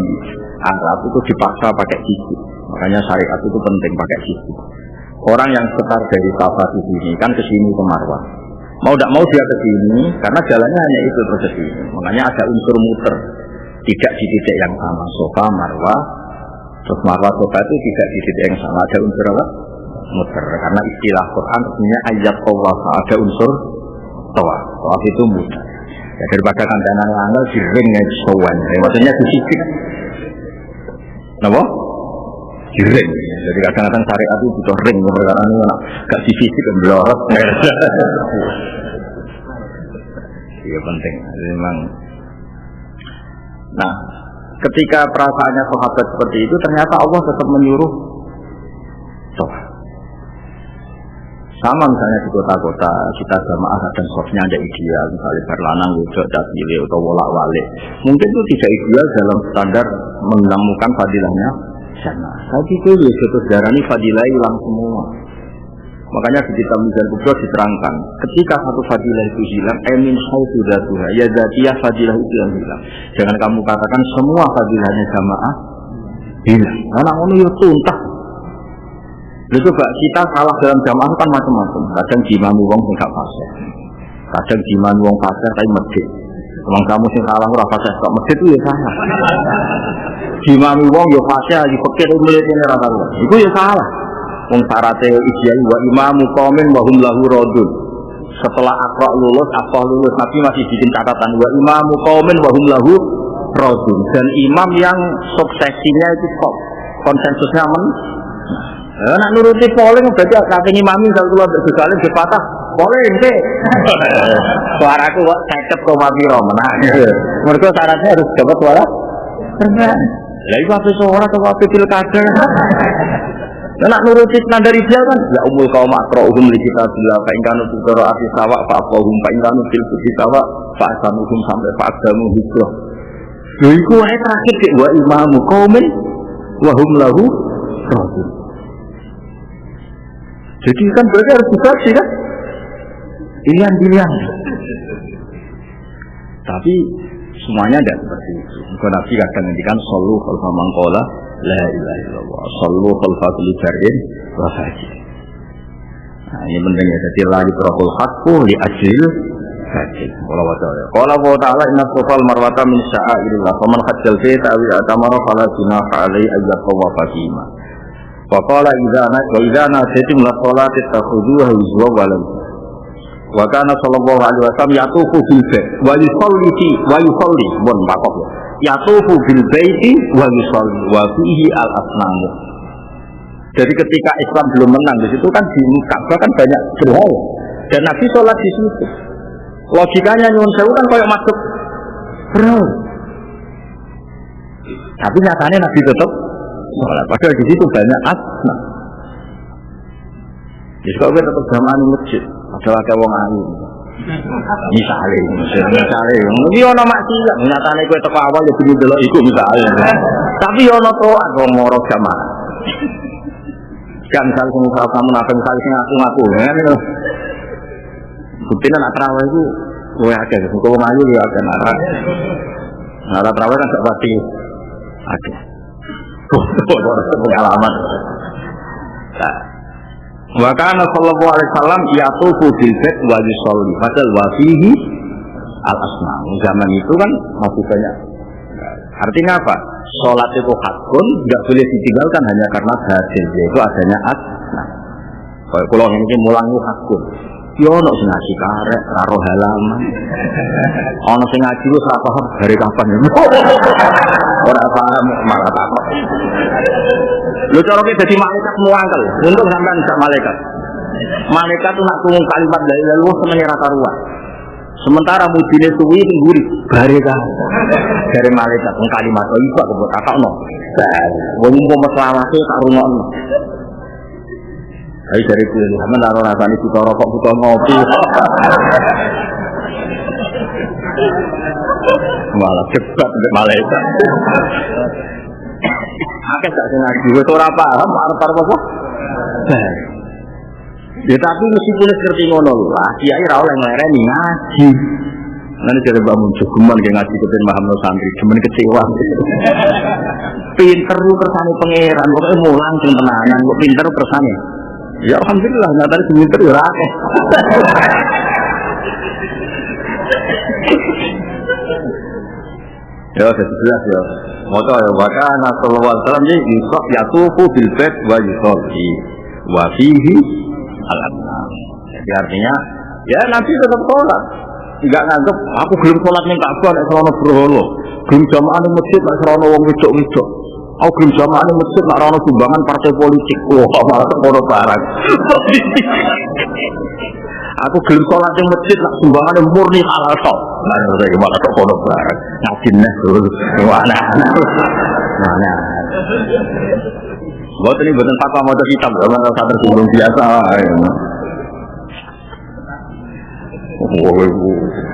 Arab itu dipaksa pakai sisi. Makanya syariat itu penting pakai sisi. Orang yang setar dari Safa di sini kan ke sini ke Marwah. Mau tidak mau dia ke sini karena jalannya hanya itu proses ini. Makanya ada unsur muter, tidak di titik yang sama. Sofa, Marwah, terus Marwah Sofa itu tidak di titik yang sama. Ada unsur apa? Muter. Karena istilah Quran artinya ayat tawaf, ada unsur tawaf. Tawaf itu muter. Ya, daripada kandanan angel di ring ya sowan. Maksudnya di sisi. Kenapa? Di ring. Jadi kadang-kadang syariat itu butuh ring, karena ini gak di fisik dan belorot. Iya penting, memang. Nah, ketika perasaannya sahabat seperti itu, ternyata Allah tetap menyuruh sholat. Sama misalnya di kota-kota kita jamaah dan sofnya ada ideal, misalnya berlanang, wujud, dasile, atau wolak-walik. Mungkin itu tidak ideal dalam standar menemukan fadilahnya. Tapi itu suatu sejarah ini fadilah hilang semua. Makanya di kitab Mizan Kubra diterangkan, ketika satu fadilah itu hilang, emin sudah Tuhan, ya zatiyah fadilah itu yang hilang. Jangan kamu katakan semua fadilahnya jamaah hilang. Karena ini ya tuntas. Lalu coba kita salah dalam jamaah kan macam-macam. Kadang jimami wong sing gak fasih, kadang jimami wong fasih tapi medhit. Wong kamu sing salah ora fasih kok medhit itu ya salah. Jimami wong ya fasih iki pikir mlete ora tahu. Iku ya salah. Wong syaratnya ijai wa imamu qaumin wa hum lahu radun. Setelah Aqra lulus, Nabi masih bikin catatan wa imamu qaumin wa hum lahu radun. Dan imam yang suksesinya itu kok konsensusnya nak nuruti polling berarti kaki imami kalau keluar bergegalan berpatah polling sih. Suaraku kok 50,0 menang. Mereka syaratnya harus dapat suara. Lah iku ape suara atau ape pilkada. Nak nuruti standar ideal kan ya umul kaum akra'uhum li kitabillah fa in kanu tuqra ati sawa fa aqahum fa in kanu fil kitawa fa asamuhum sampai fa aqdamu hijrah. Lho iku wae terakhir ke wa imamu qaumin wa hum lahu radun. Jadi kan berarti harus dibagi kan? Pilihan. Tapi semuanya tidak seperti itu. Maka Nabi kadang ngendikan sallu khalfa man qala la ilaha illallah, sallu khalfa kulli jarin wa fajir. Nah, ini pentingnya jadi la yutrakul haqqu li ajlil fajir. Qala wa ta'ala inna safal marwata min sya'airillah faman hajjal baita aw i'tamara fala junaha alaihi ay yatawafa bihima. Wa qala idza nasaytum la salati takhuduha huzwa walam. Wa kana sallallahu alaihi wasallam yatufu fil bait wa yusalli bon bakok yatufu fil baiti wa yusalli wa fihi al asnam. Jadi ketika Islam belum menang di situ kan di Ka'bah kan banyak berhala dan Nabi sholat di situ. Logikanya nyuwun sewu kan kayak masuk berhala. Tapi nyatanya Nabi tetap sholat. Padahal di situ banyak asnam. Jadi kalau kita tetap jamaah di masjid, adalah kayak wong ayu. Misalnya, ini ono maksiat. Nyatanya gue teko awal ya bunyi delok iku misalnya. Tapi ono toat wong moro jamaah. Kan misal kamu nafeng kali ngaku-ngaku kan itu. Buktinya nak terawih itu gue ada, kalau ngayu dia ada nara. Nara terawih kan gak pasti ada. Pengalaman. Wa kana sallallahu alaihi wasallam yatufu bil bait wa yusalli padahal wa fihi al asnam. Zaman itu kan masih banyak. Artinya apa? Salat itu hakun, enggak boleh ditinggalkan hanya karena hasil yaitu adanya asnam. Kayak kula ngene mulang ku hakun. Yo ono sing ngaji karek karo halaman. Ono sing ngaji wis ora paham dari kapan. Ora paham malah takok. Lho cara ki dadi malaikat muangkel. Untung sampean sak malaikat. Malaikat tuh nak tunggu kalimat la ilaha illallah senenge ra karuan. Sementara mujine suwi ning guri bareka. Dari malaikat wong kalimat iku kok mbok takokno. Wong umpama selawase tak rungokno. Ayo dari kuwi sampean ora rasane kita rokok kita ngopi. Malah cepat untuk malaikat. Akeh tak ngaji wis ora paham arep-arep apa? Ya tapi meskipun ngerti ngono lah, kiai ra oleh nglereni ngaji. Nanti jadi Mbak Muncul geman kayak ngaji kepen paham santri, cuman kecewa. Pinter lu kersane pangeran, pokoknya mulang sing tenanan, kok pinter kersane. Ya alhamdulillah, nyatane pinter ya akeh. Ya sudah jelas ya. Moto ya wakana sallallahu alaihi wasallam ini yusuf yatufu bil bait wa yusalli wa fihi al-asnam. Jadi artinya ya nanti tetap sholat. Enggak nganggep aku belum sholat ning Ka'bah nek sono berhala. Belum jamaah ning masjid nek sono wong wedok-wedok. Aku belum jamaah ning masjid nek ono sumbangan partai politik. Wah, malah kono barang. Aku gelem sholat ning masjid nak sumbangane murni halal tok. Lah iki malah tok kono barang. Ngaji neh terus. Mana. Mana. Buat ini buatan fatwa mau kitab, orang rasa tersinggung biasa.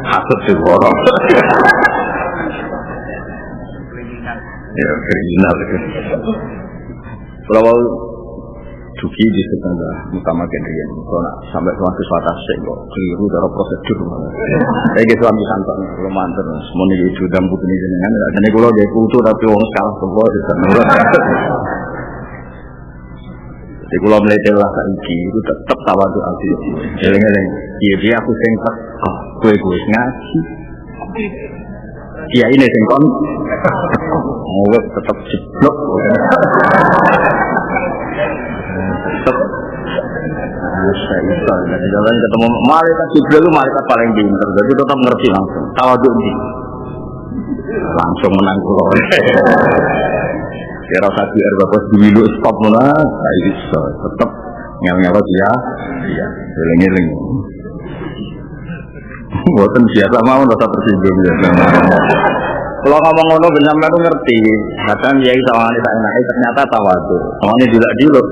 Hasut sih orang. Ya kriminal. Kalau Duki di setengah utama kendrian, kalau nak sampai suatu sih kok keliru dalam prosedur. Saya gitu ambil kantor, kalau mantan, semua nih itu dan butuh ini jenengan. Jadi kalau dia kutu tapi orang sekarang semua di sana. Jadi kalau melihat lah iki itu tetap tawadu hati. Eleng-eleng, dia aku sengkat, gue ngaji. Dia ini sengkon, mau tetap jeblok. Bisa. Jadi jalan ketemu malaikat Jibril itu malaikat paling pintar. Jadi tetap ngerti langsung. Tawaduk ini langsung menang pulau. Kira satu bapak dulu stop mana? Bisa. Tetap ngel-ngel dia. Iya. Geleng-geleng. Buatan biasa mau rasa tersinggung biasa. Kalau ngomong ngono benar aku ngerti. Kadang dia sama wanita enak, ternyata tawaduk. Soalnya juga dulu.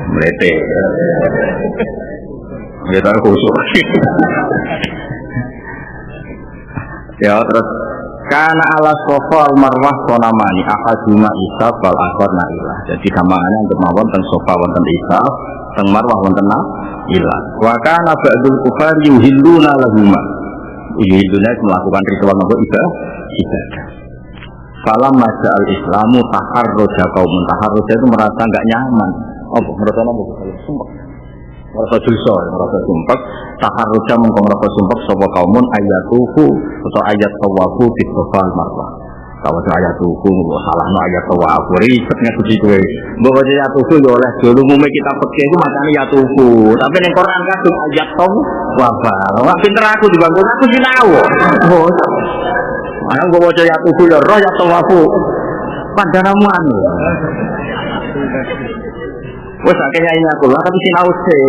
Merete, kita khusus. Ya terus karena ala sofa al marwah konamani akaduma isaf wal akhor nailah. Jadi kamangannya untuk mawon teng sofa wonten isaf, teng marwah wonten nailah. Wa kana ba'dul kufar yuhilluna lahuma. Yuhilluna melakukan ritual nopo ibadah. Falam maja al Islamu taharroja kaumun taharroja itu merasa enggak nyaman. Oh, merasa apa? Sumpah. Merasa dosa, merasa sumpah. Taharroja mengkong merasa sumpah sapa kaumun ayatuhu atau ayat tawafu di sofal marwah. Kalau ayatuhu salahno ayat tawafu ribetnya begitu. Mbok ayatuhu yo oleh dulu umume kita pakai itu makane ayatuhu. Tapi ning Quran kadung ayat tawafa. Wah pinter aku dibangun aku sinau. Oh. Ana gua baca ayatuhu yo roh ayat tawafu. Pandanamu anu. Wes akhirnya ini aku lah, tapi sinau sih.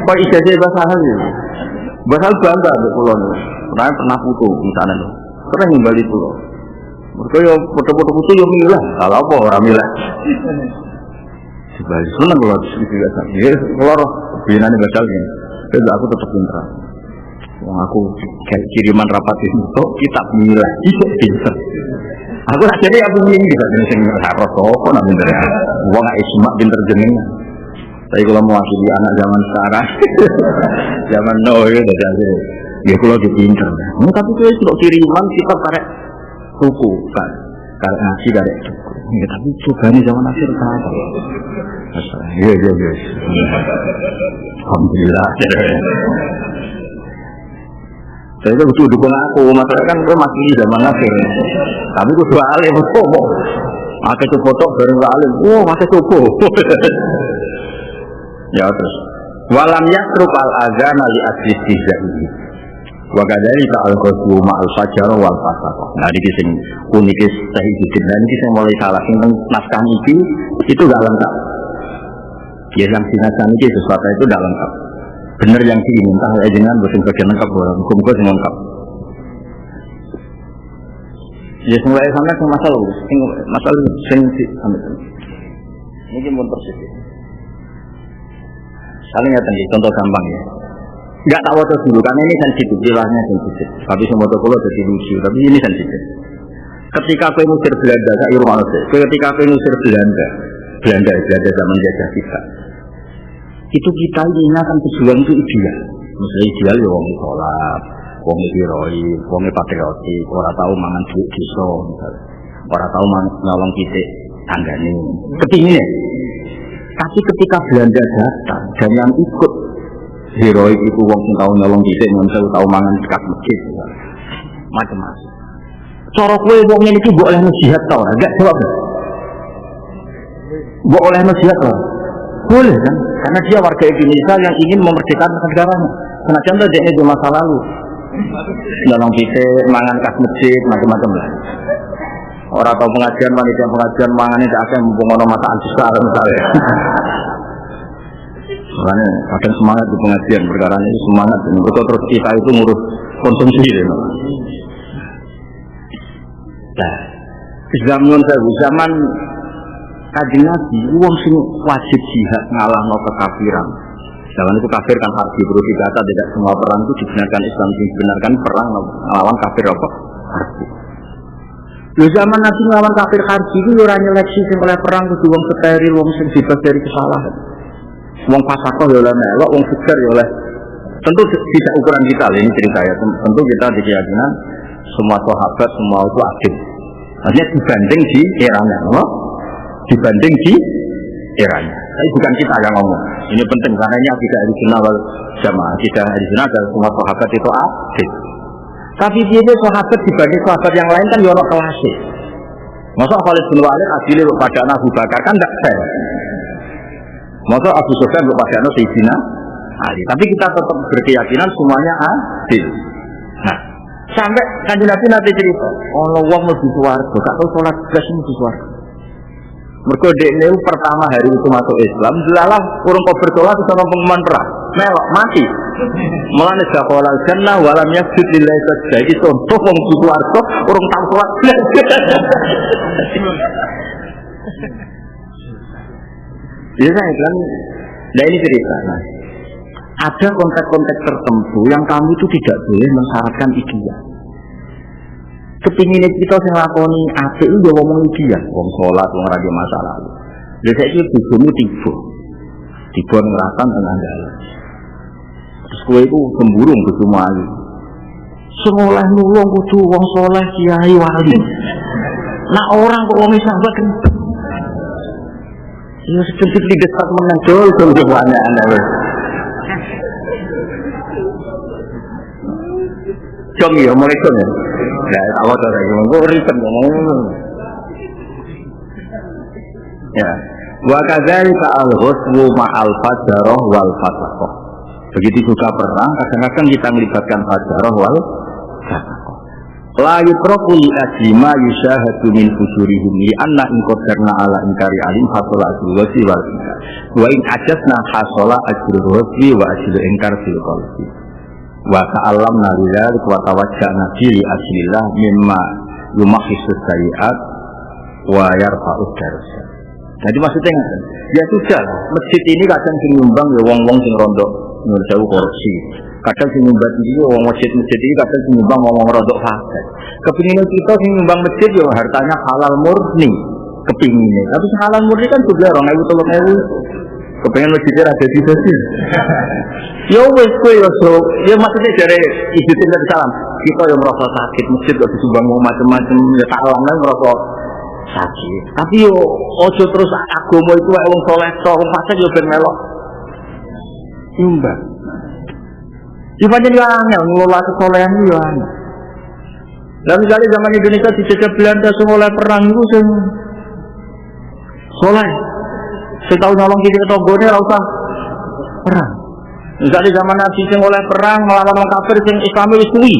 Kok ijazah bahasa Arab ya? Bahasa Arab bangga ambek kula niku. Pernah putu misalnya lho. Pernah nimbali kula. Mergo yo foto-foto putu yo milah, kalau apa ora milah. Sebalik seneng kula iki biasa. Ya kula roh binane bakal ngene. Terus aku tetep pinter. Wong aku kiriman rapat itu kitab milah iki pinter. Aku akhirnya aku ingin bisa sing harus kok nak pinter. Wong gak ismak pinter jeneng. Tapi kalau mewakili anak zaman sekarang, zaman now itu dah jadi. Ya kalau dipinter. Tapi tu kalau kiriman kita tarik buku kan, tarik nasi tarik buku. Ya, tapi juga ni zaman akhir apa? Ya. Alhamdulillah. Saya itu butuh dukung aku, masalah kan gue masih di zaman akhir. Tapi gue dua alim, pakai tu foto bareng alim, pakai tuku. Ya terus, walam yakrub al azana li asistizaihi. Wa kadari ta'al qasbu ma'al fajar wal fasaq. Nah iki sing unik Sahihuddin lan iki sing mulai salah sing naskah iki itu enggak lengkap. Ya yang sinasan iki sesuatu itu enggak lengkap. Bener yang diminta oleh jenengan boten bagian lengkap hukum-hukum sing lengkap. Ya mulai sampai ke masalah sing ini mun persis. Saling ngeten iki contoh gampang ya. Enggak tak waca dulu karena ini sensitif, jelasnya sensitif. Tapi semua kula dadi lucu, tapi ini sensitif. Ketika kowe ngusir Belanda, sak irung ose. Ketika kowe ngusir Belanda zaman jajah kita. Itu kita ini akan tujuan itu ideal. Misalnya ideal ya wong salat, wong heroik, wong patriotik, ora tau mangan duit desa, ora tau nolong titik tanggane. Kepingin. Tapi ketika Belanda datang dan yang ikut heroik itu wong sing tau nolong titik, wong tau mangan dekat masjid, macam-macam. Cara kowe wong ngene iki mbok olehno jihad ta ora? Enggak jawab. Mbok olehno jihad ta? Boleh kan? Karena dia warga Indonesia yang ingin memerdekakan negaranya. Senajan tuh dia di masa lalu, nolong titik, mangan kas masjid, macam-macam lah. Orang tahu pengajian, pengajian mangan ini akan mempengaruhi masa antisar misalnya. Makanya kadang semangat di pengajian, perkara ini semangat. Betul terus kita itu ngurus konsumsi. Nah, zaman Kanjeng Nabi, wong sing wajib jihad ngalahno kekafiran. Zaman itu kafir kan harbi berarti kata tidak semua perang itu dibenarkan Islam dibenarkan perang melawan kafir apa? Harbi. Di zaman Nabi melawan kafir harbi itu ora nyeleksi sing oleh perang kudu wong steril, wong sing bebas dari kesalahan. Wong fasaqah ya oleh melok, wong fujar ya oleh. Tentu tidak ukuran kita ini cerita ya. Tentu kita dikeyakinan semua sahabat semua itu adil. Artinya dibanding di eranya, dibanding di eranya. Tapi bukan kita yang ngomong. Ini penting karena ini akidah ahlussunnah wal jamaah. Akidah ahlussunnah adalah semua sahabat itu adil. Tapi dia sahabat dibanding sahabat yang lain kan yono kelasnya. Masa Khalid bin Walid adil kepada Abu Bakar kan tidak fair. Masa Abu Sufyan kepada Sayyidina Ali. Tapi kita tetap berkeyakinan semuanya adil. Nah, sampai Kanjeng Nabi nanti cerita, ono wong mlebu swarga, gak tau salat blas mlebu swarga. Mergo dekne pertama hari itu masuk Islam, delalah urung kok berdoa ke sono pengumuman perang. Melok mati. Mulane sekolah jannah walam yasjud lillahi sajdah. Iki contoh wong swarga urung tau salat blas. Ya saya bilang, nah ini cerita. Nah, ada konteks-konteks tertentu yang kami itu tidak boleh mensyaratkan ideal. Kepingin kita sing lakoni apik itu ngomong ideal, wong salat, wong radio masa lalu. Lha saiki bojomu tiba ngratan teng Andalan. Terus kowe iku gemburung bojomu ayu. Semolah nulung kudu wong saleh kiai wali. Nah orang kok wong sahabat kan. Ya sedikit didesak menang dol banyak ana. Jom ya, mulai jom ya. Ya, awal dari itu, ribet ngomong. Ya, wa kadzalika al-ghuswu ma'al fajarah wal fasaqah. Begitu juga perang, kadang-kadang kita melibatkan fajarah wal fasaqah. La yutraku li ajima yushahadu min fujurihim li anna in qadarna ala inkari alim hasala ajru wasi wal inkar wa in ajasna hasala ajru wasi wa ajru inkar fil qalbi wa ta'allam nalilal wa tawajjahna fi asmillah mimma yumahisus sayiat wa yarfa'ud darajat. Jadi maksudnya ya sudah, masjid ini kadang sing nyumbang ya wong-wong sing rondo nyuwun sewu korupsi. Kadang sing nyumbang iki wong masjid-masjid iki kadang sing nyumbang wong rondo fasik. Kepingin kita sing nyumbang masjid yo hartanya halal murni, kepingine. Tapi halal murni kan juga 2.000 3.000. Kepingin masjidnya ada di sini. Yo wis kowe yo ya maksudnya jare Ibu Sinten salam. Kita yo merasa sakit masjid kok disumbang macam-macam ya tak alamnya merasa sakit. Tapi yo ojo terus agama itu wae wong saleh to, wong fasik yo ben melok nyumbang. Ibadah yo angel ngelola kesolehan yo angel. Lah misalnya zaman Indonesia dijajah Belanda sing oleh perang iku sing saleh. Sing tau nyolong kiri tonggone ora usah perang. Misalnya zaman Nabi sing oleh perang melawan wong kafir sing Islam wis kuwi.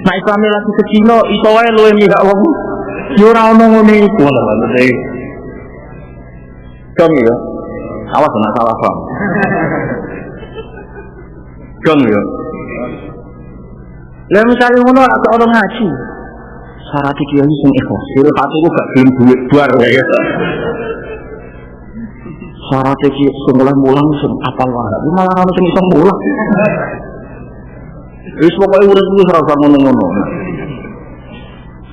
Nah Islam lagi ke Cina iso wae luwih mihak wong. Yo ora ono ngene iku lho maksudnya. Kang yo. Awas ana salah paham. Kang yo. Lah misalnya ngono atau orang ngaji. Syarat kiai sing ikhlas. Sira hatiku gak gelem duit bar ya. Syarat iki sing mulang sing apal wae. Iki malah ana sing iso mulang. Wis pokoke urip wis ora ngono-ngono.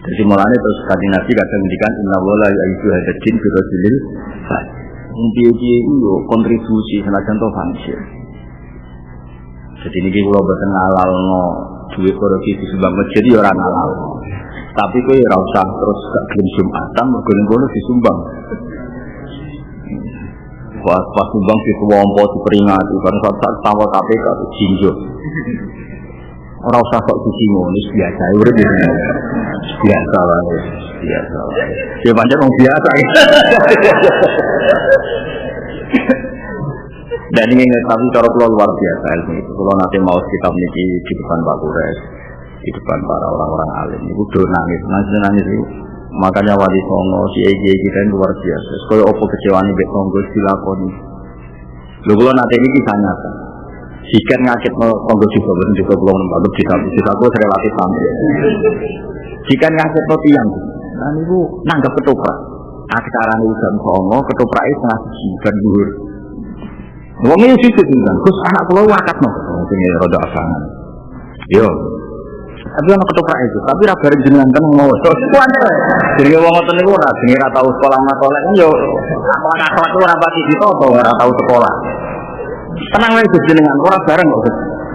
Jadi mulanya terus kanjeng Nabi kadang ngendikan inna wala yaitu hadzin bi rajulil fas. Intiye yo kontribusi senajan to fungsi. Jadi niki kula boten ngalalno duit korupsi di sumbang masjid yo ora ngalal. Tapi kowe ora usah terus gak gelem Jumatan mergo ngono disumbang. Pas sumbang dituwampa diperingati kan sak tawa KPK jinjo. Ora usah kok siji ngono biasa urip biasa wae biasa wae ya pancen wong biasa dan ini tapi cara kula luar biasa ilmu itu kula nate mau kitab niki di depan Pak Kures di depan para orang-orang alim niku do nangis itu makanya wali songo si kita luar biasa koyo opo kecewane mbek tonggo dilakoni lho kula nate niki nyata sikat ngakit monggo juga belum nembak bisa aku relatif sampai sikat ngakit no tiang nah itu nanggap ketoprak acaranya udah kongo ketoprak itu setengah sikat dhuwur wongnya sih kan terus anak pulau wakat no ini roda asangan yo tapi anak ketoprak itu tapi rabarin jenengan kan mau jadi wong ngoten niku ora jenenge ra tau sekolah matolek kan yo akhlak itu ora pati ditoto ora tau sekolah tenang wae jenengan ora bareng kok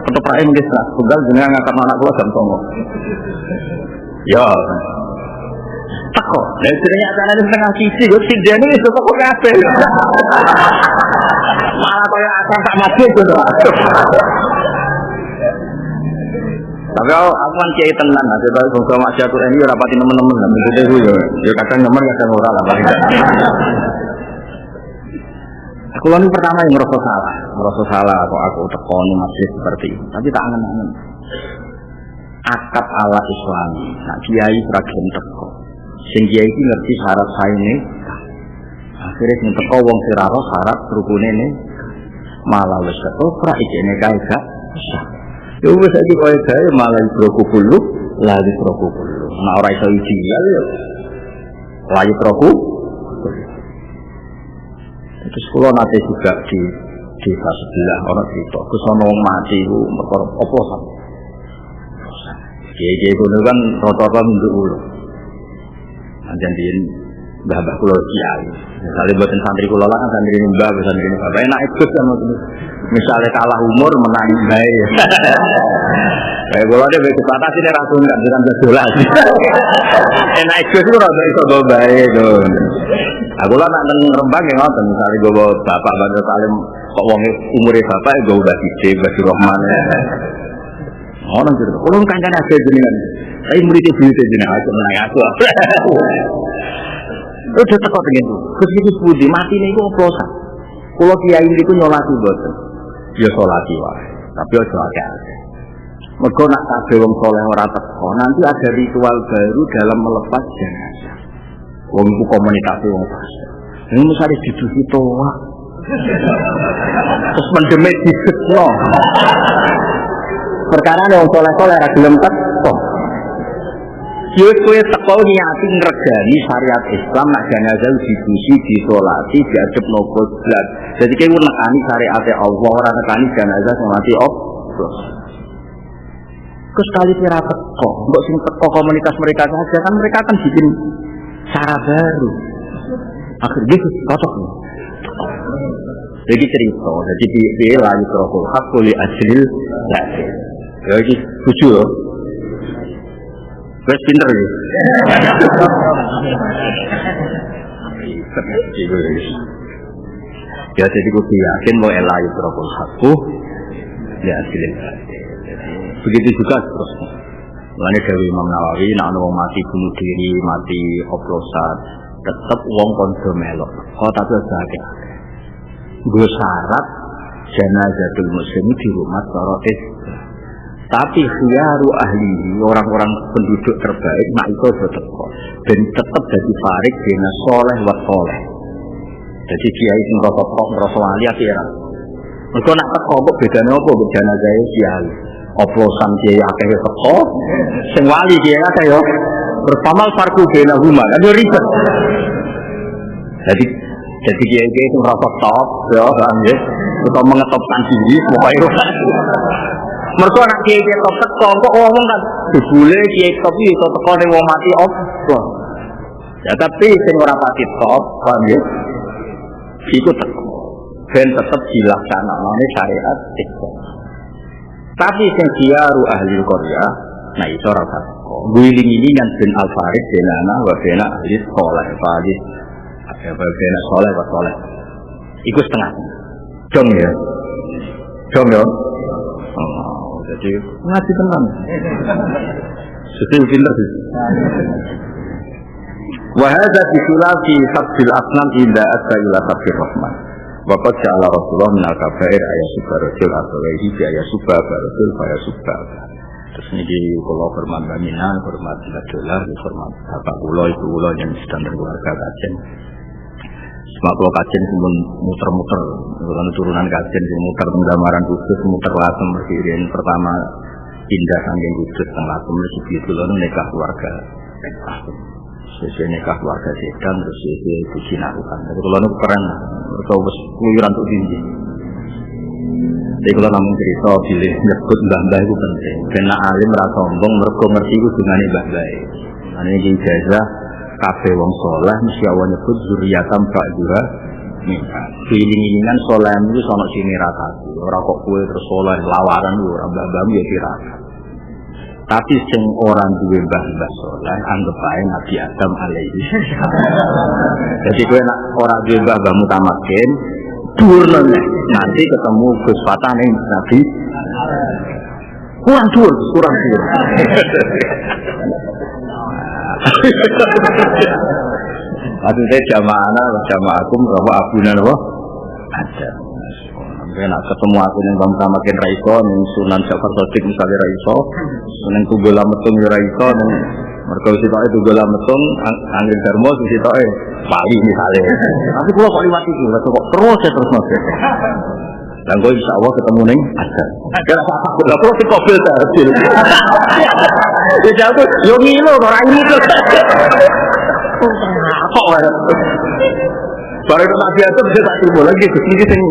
ketoprak nggih sak tunggal jenengan ngakak anak kula jam 09.00 ya teko lha jenenge acarane setengah siji kok sindene wis teko kabeh malah kaya acara sak masjid to tapi aku kan kiai tenan nah tapi bangsa masyarakat ini ora pati nemen-nemen lah begitu itu ya kadang nemen kadang ora lah paling aku lalu pertama yang merasa salah kok aku tekoni masjid seperti ini tapi tak angen-angen akad ala islami nah kiai seragam teko sing kiai iki ngerti syarat saene akhirnya sing teko wong siraro syarat rukune ne malah wis ketoprak ikene kae gak sah yo wis iki kowe gawe malah prokupulu lagi prokupulu nah ora iso ideal yo lagi proku terus kula nate juga di desa sebelah orang cerita kesono wong mati ku perkara oplosan kiai kono kan rata-rata nduk ulo anjen mbah-mbah kula kiai misale boten santri kula lah kan santri mbah santri bapak enak ikut sama misale kalah umur menang bae kayak kula dhewe wis batas ini ra tunggu kan jelas enak ikut itu ora iso go bae to aku lah nak neng Rembang ya ngoten misale go bapak Badar Salim kok wong umure bapak go udah gede Badi Rahman ono jero kula kancane ade jenengan saya murid-murid jenengan aku menang aku udah teko dengan itu terus itu budi mati niku oplosan kula kiai niku nyolati mboten ya salati wae tapi aja akeh Mergo nak kabeh wong saleh ora teko, nanti ada ritual baru dalam melepas jenazah. Wong iku komunikasi wong fasik. Ini mesti didusi toa. Terus mendeme disetno. Perkara wong saleh-saleh ra gelem teko. Yo kowe teko niati ngregani syariat Islam nak jenazah didusi, disolati, diadepno qiblat. Jadi kowe nekani syariat Allah ora nekani jenazah sing mati oplos. Sekali kira teko, untuk sing teko komunitas mereka saja kan mereka akan bikin cara baru. Akhirnya cocok nih. Jadi cerita, jadi dia lagi terokol hak boleh asli, jadi lucu loh. Gue pinter ya. Ya jadi gue yakin mau elai terokol hakku, ya asli. Begitu juga seterusnya. Mulanya dari Imam Nawawi, nak orang mati bunuh diri, mati oplosan, tetap uang konsum melok. Oh tapi ada gue syarat jenazatul muslim di rumah sorotis. Tapi khiyaru ahli, orang-orang penduduk terbaik, nak itu tetap dan tetap jadi farik dengan soleh wa soleh. Jadi kiai sing rokok ngerasa wali akhirnya. Mereka nak tekok bedanya apa? Jenazahnya kiai. Oplosan dia akeh teko sing wali dia akeh yo berpamal farku bainahuma ada ribet jadi dia itu rasa top ya kan ya untuk mengetopkan diri pokoke mergo anak kiai top teko kok ngomong kan dibule kiai top iki iso teko ning wong mati opo ya tapi sing ora pati top kan ya iku teko ben tetep dilaksanakne syariat Islam. Tapi sing diaru ahli Korea, nah itu rasa kok. Guling-gilingan bin Al-Farid bin Ana wa bin ahli soleh, Farid, bin soleh wa soleh. Iku setengah. Jom ya. Oh, jadi ngaji tenang. Sudah pinter sih. Wahada bisulasi sabbil asnam inda asra ila sabbil rahman. Waqad ja'ala Rasulullah min al-kabair ayat subarajul atawaihi ayat subarajul ayat subar. Terus ini kalau hormat Baminan, hormat Dolar, hormat Bapak Pulau, Ibu Pulau yang sedang berkeluarga kajen. Semak Pulau kajen pun muter-muter, turunan kajen muter penggamaran kudus, muter lasem berkirin pertama pindah saking kudus teng lasem begitu lalu nikah keluarga. Sesuai nikah keluarga sedan terus sesuai buji naruhan. Jadi kalau itu keren, mereka keluyuran untuk tinggi. Jadi kalau namun cerita pilih nyebut mbah-mbah itu penting. Karena alim rasa sombong, mereka ngerti itu dengan mbah-mbah. Karena ini ijazah kafe wong soleh, mesti awal nyebut zuriatam ba'duha. Piling-pilingan soleh itu sama sini rata. Orang kok kue terus soleh lawaran itu, orang mbah-mbahmu ya dirata. Tapi sing orang duwe mbah-mbah soleh anggap ae Nabi Adam alaihi. Jadi kowe nak orang duwe mbah-mbah mutamakin dhuwur nanti ketemu Gus Fatah ning Nabi. Kurang dhuwur. Maksudnya jama'akum bahwa abunan apa? Ada. Nak ketemu aku yang bangsa makin raiso, yang Sunan Jafar Sodik misalnya raiso, yang Tugala Metung raiso, yang mereka usitoe Tugala Metung, Angin Darmo usitoe Bali misalnya. Tapi kalau kok liwat itu, kok terus masuk. Dan gue insya Allah ketemu neng ada. Karena aku nggak perlu dikobel tadi. Jadi aku yang ini orang ini tuh. Kok ya? Baru itu Nabi Adam bisa tak terima lagi kesini sing.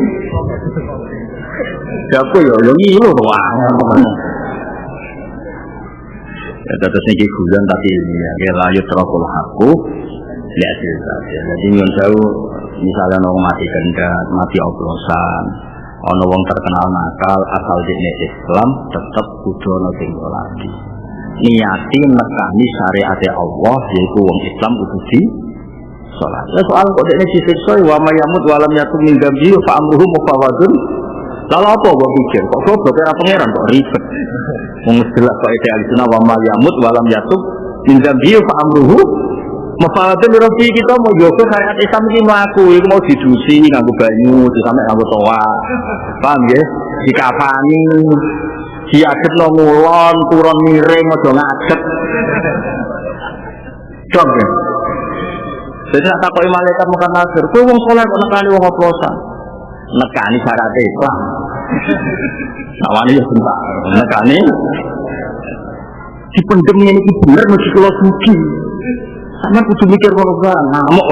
Siapa ya? Yang ini doang. Ya tetap segi bulan tapi ini ya. Kita lanjut terokol aku. Lihat cerita. Jadi yang tahu misalnya orang mati gendat, mati oplosan, orang wong terkenal nakal asal jenis Islam tetap kudu ono tinggal lagi. Niati nekani syariat Allah yaitu wong Islam kudu di salat. Soal kok dene disiksa wa mayamut wa lam yakum min dambi fa amruhu mufawadun. Lalu apa kok pikir? Kok goblok ora pangeran kok ribet. Wong istilah kok ideal sunah wa mayamut wa lam yakum min dambi fa amruhu mufawadun rabbi kita mau jogo syariat Islam iki mlaku iku mau didusi nganggo banyu sampe nganggo toa. Paham nggih? Dikafani diadetno ngulon turun miring aja ngadeg. Dong ya. Jadi tak takoki malaikat muka nasir, kowe wong saleh kok nekani wong oplosan. Nekani syarat Islam. Nawani ya bentar. Nekani dipendem ngene iki bener mesti kula suci. Sampeyan kudu mikir ngono kan, ngamuk.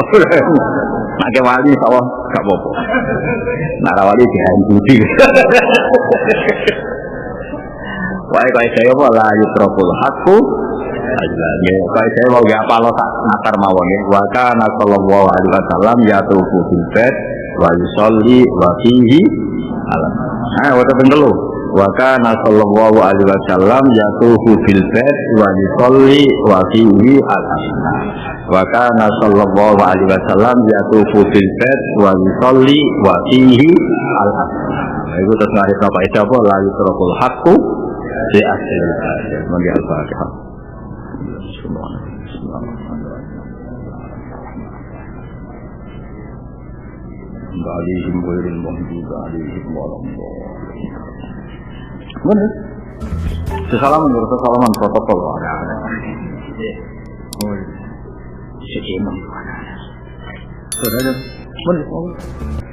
Nek ke wali sawah gak apa-apa. Nek wali dihancuti. Wae kaya saya apa la yutraful haqqu ajla. Kaya saya mau gak apal tak nakar mawon ya. Wa kana sallallahu alaihi wasallam yatufu bil bait wa yusolli wa fihi alam. Wata pendelo. Wa kana sallallahu alaihi wasallam yatufu bil bait wa yusolli wa fihi alam. Wa kana sallallahu alaihi wasallam yatufu bil bait wa yusolli wa fihi alam. Iku terus ngarep apa itu apa la yutraful haqqu di akhir ayat mandi al-Fatihah. Alihim wairil mahdubi alihim waladhdallin. Benar. Salaman menurut salaman protokol. Oh. Sekian. Sudah. Benar.